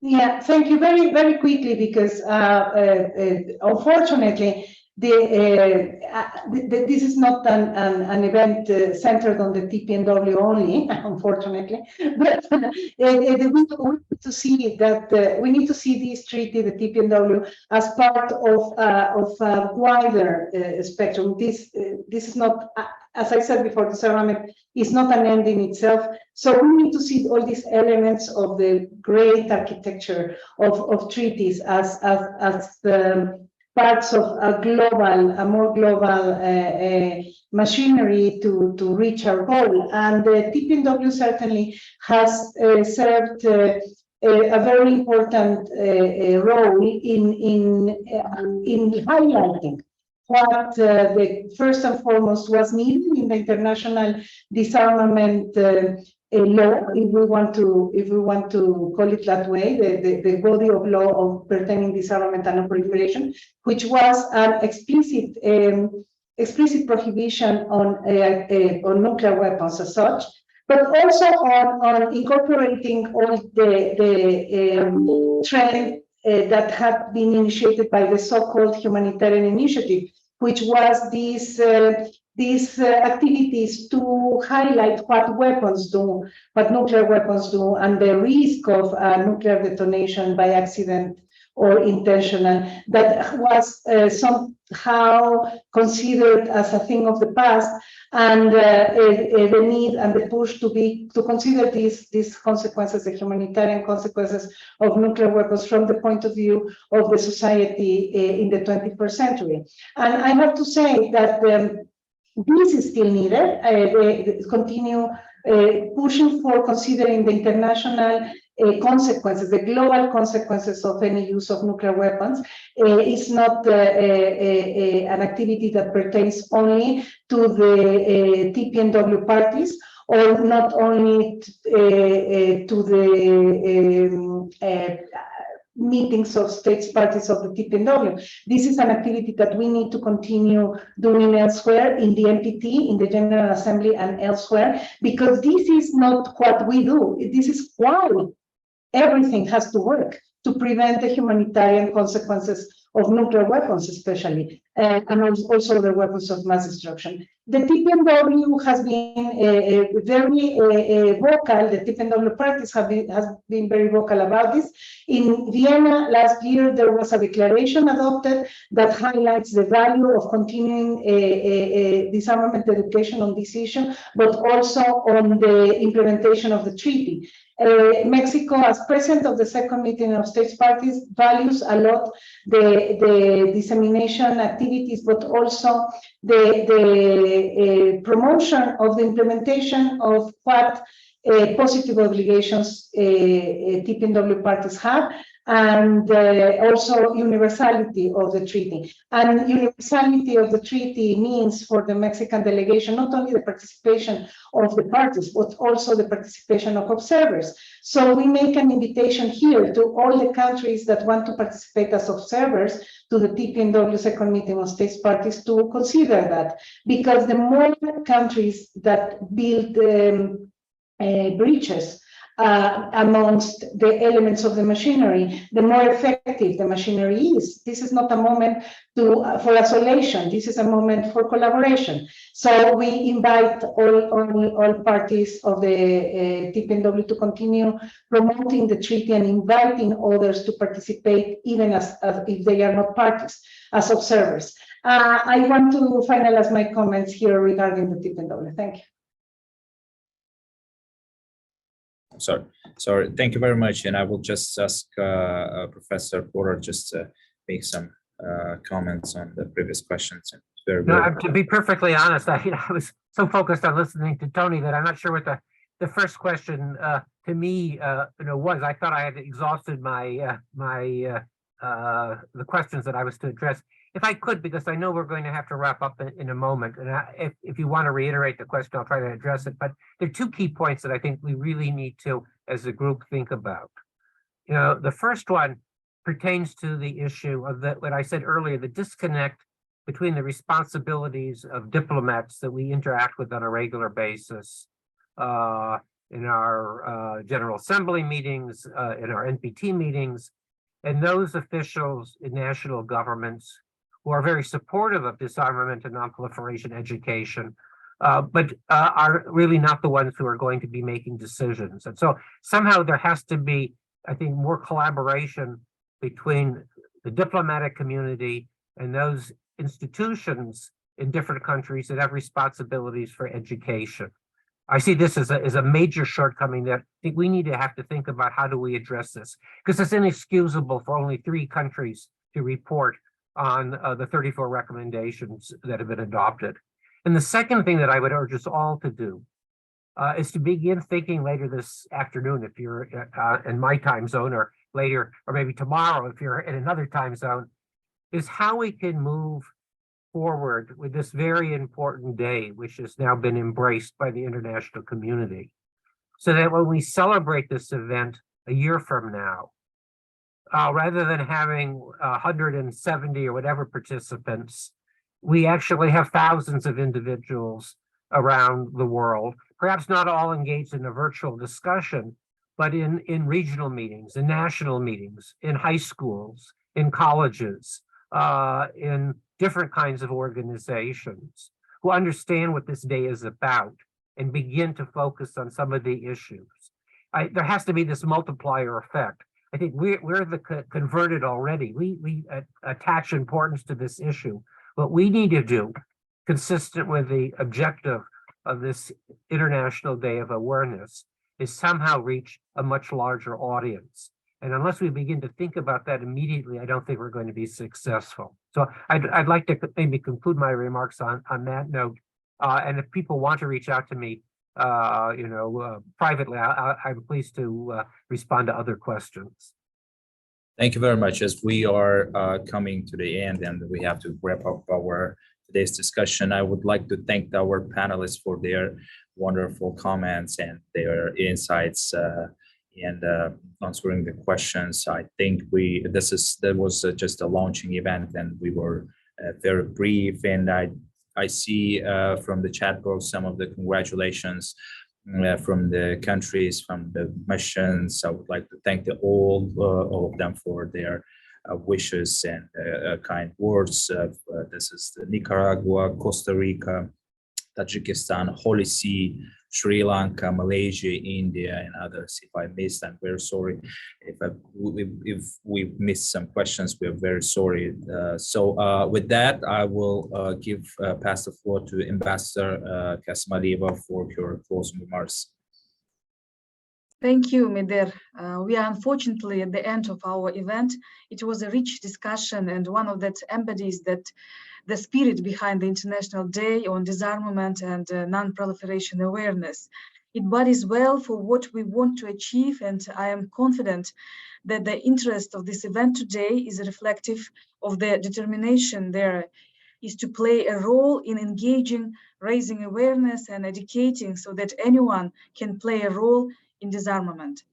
I: Yeah, thank you very, very quickly, because unfortunately, this is not an event centered on the TPNW only, unfortunately, but we need to see that we need to see this treaty, the TPNW, as part of a wider spectrum. This is not, as I said before, disarmament is not an end in itself. So we need to see all these elements of the great architecture of treaties as parts of a more global machinery to reach our goal. And the TPNW certainly has served a very important role in highlighting what first and foremost was needed in the international disarmament law, if we want to call it that way, the body of law of pertaining disarmament and non-proliferation, which was an explicit prohibition on nuclear weapons as such, but also on incorporating all the trend that had been initiated by the so-called humanitarian initiative, which was these activities to highlight what weapons do, what nuclear weapons do, and the risk of nuclear detonation by accident or intentional, that was somehow considered as a thing of the past, and the need and the push to consider these consequences, the humanitarian consequences of nuclear weapons, from the point of view of the society in the 21st century. And I have to say that this is still needed. They continue pushing for considering the international consequences, the global consequences of any use of nuclear weapons. It's not an activity that pertains only to the TPNW parties, or not only to the meetings of states parties of the TPNW. This is an activity that we need to continue doing elsewhere, in the NPT, in the General Assembly, and elsewhere, because this is not what we do. This is why everything has to work to prevent the humanitarian consequences of nuclear weapons, especially, and also the weapons of mass destruction. The TPNW has been very vocal. The TPNW practice has been very vocal about this. In Vienna last year, there was a declaration adopted that highlights the value of continuing disarmament education on this issue, but also on the implementation of the treaty. Mexico, as president of the second meeting of states parties, values a lot the dissemination activities, but also the promotion of the implementation of what positive obligations TPNW parties have, and also universality of the treaty. And universality of the treaty means, for the Mexican delegation, not only the participation of the parties, but also the participation of observers. So we make an invitation here to all the countries that want to participate as observers to the TPNW second meeting of states parties to consider that, because the more countries that build breaches amongst the elements of the machinery, the more effective the machinery is. This is not a moment for isolation. This is a moment for collaboration. So we invite all parties of the TPNW to continue promoting the treaty and inviting others to participate, even as if they are not parties, as observers. I want to finalize my comments here regarding the TPNW. Thank you.
C: Sorry. Thank you very much. And I will just ask Professor Porter just to make some comments on the previous questions.
J: To be perfectly honest, I was so focused on listening to Tony that I'm not sure what the first question to me was. I thought I had exhausted the questions that I was to address. If I could, because I know we're going to have to wrap up in a moment, and if you want to reiterate the question, I'll try to address it. But there are two key points that I think we really need to, as a group, think about. The first one pertains to the issue of what I said earlier, the disconnect between the responsibilities of diplomats that we interact with on a regular basis in our General Assembly meetings, in our NPT meetings, and those officials in national governments who are very supportive of disarmament and non-proliferation education, but are really not the ones who are going to be making decisions. And so somehow there has to be, I think, more collaboration between the diplomatic community and those institutions in different countries that have responsibilities for education. I see this as a major shortcoming that I think we need to have to think about. How do we address this? Because it's inexcusable for only 3 countries to report on the 34 recommendations that have been adopted. And the second thing that I would urge us all to do is to begin thinking later this afternoon, if you're in my time zone, or later, or maybe tomorrow, if you're in another time zone, is how we can move forward with this very important day, which has now been embraced by the international community, so that when we celebrate this event a year from now, rather than having 170 or whatever participants, we actually have thousands of individuals around the world, perhaps not all engaged in a virtual discussion, but in regional meetings, in national meetings, in high schools, in colleges, in different kinds of organizations, who understand what this day is about and begin to focus on some of the issues. There has to be this multiplier effect. I think we're the converted already. We attach importance to this issue. What we need to do, consistent with the objective of this International Day of Awareness, is somehow reach a much larger audience. And unless we begin to think about that immediately, I don't think we're going to be successful. So I'd like to maybe conclude my remarks on that note. And if people want to reach out to me, privately, I'm pleased to respond to other questions.
C: Thank you very much. As we are coming to the end and we have to wrap up our today's discussion, I would like to thank our panelists for their wonderful comments and their insights and answering the questions. I think that was just a launching event, and we were very brief. And I see from the chat box some of the congratulations from the countries, from the missions. I would like to thank all of them for their wishes and kind words. This is Nicaragua, Costa Rica, Tajikistan, Holy See, Sri Lanka, Malaysia, India, and others. If I missed, I'm very sorry. If we missed some questions, we're very sorry. So with that, I will pass the floor to Ambassador Kasmalieva for your closing remarks.
B: Thank you, Mider. We are unfortunately at the end of our event. It was a rich discussion, and one of that embodies the spirit behind the International Day on Disarmament and Non-Proliferation Awareness. It bodies well for what we want to achieve, and I am confident that the interest of this event today is reflective of the determination there is to play a role in engaging, raising awareness, and educating so that anyone can play a role in disarmament.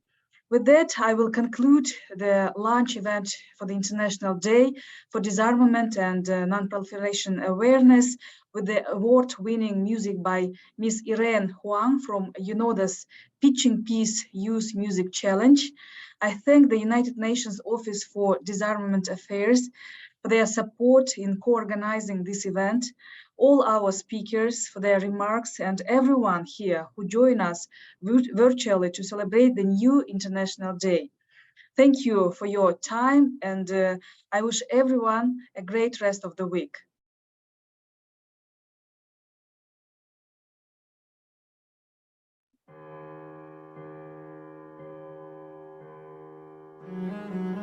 B: With that, I will conclude the launch event for the International Day for Disarmament and Non-Proliferation Awareness with the award-winning music by Miss Irene Huang from UNODA's Pitching Peace Youth Music Challenge. I thank the United Nations Office for Disarmament Affairs for their support in co-organizing this event, all our speakers for their remarks, and everyone here who join us virtually to celebrate the new International Day. Thank you for your time, and I wish everyone a great rest of the week.
O: Mm-hmm.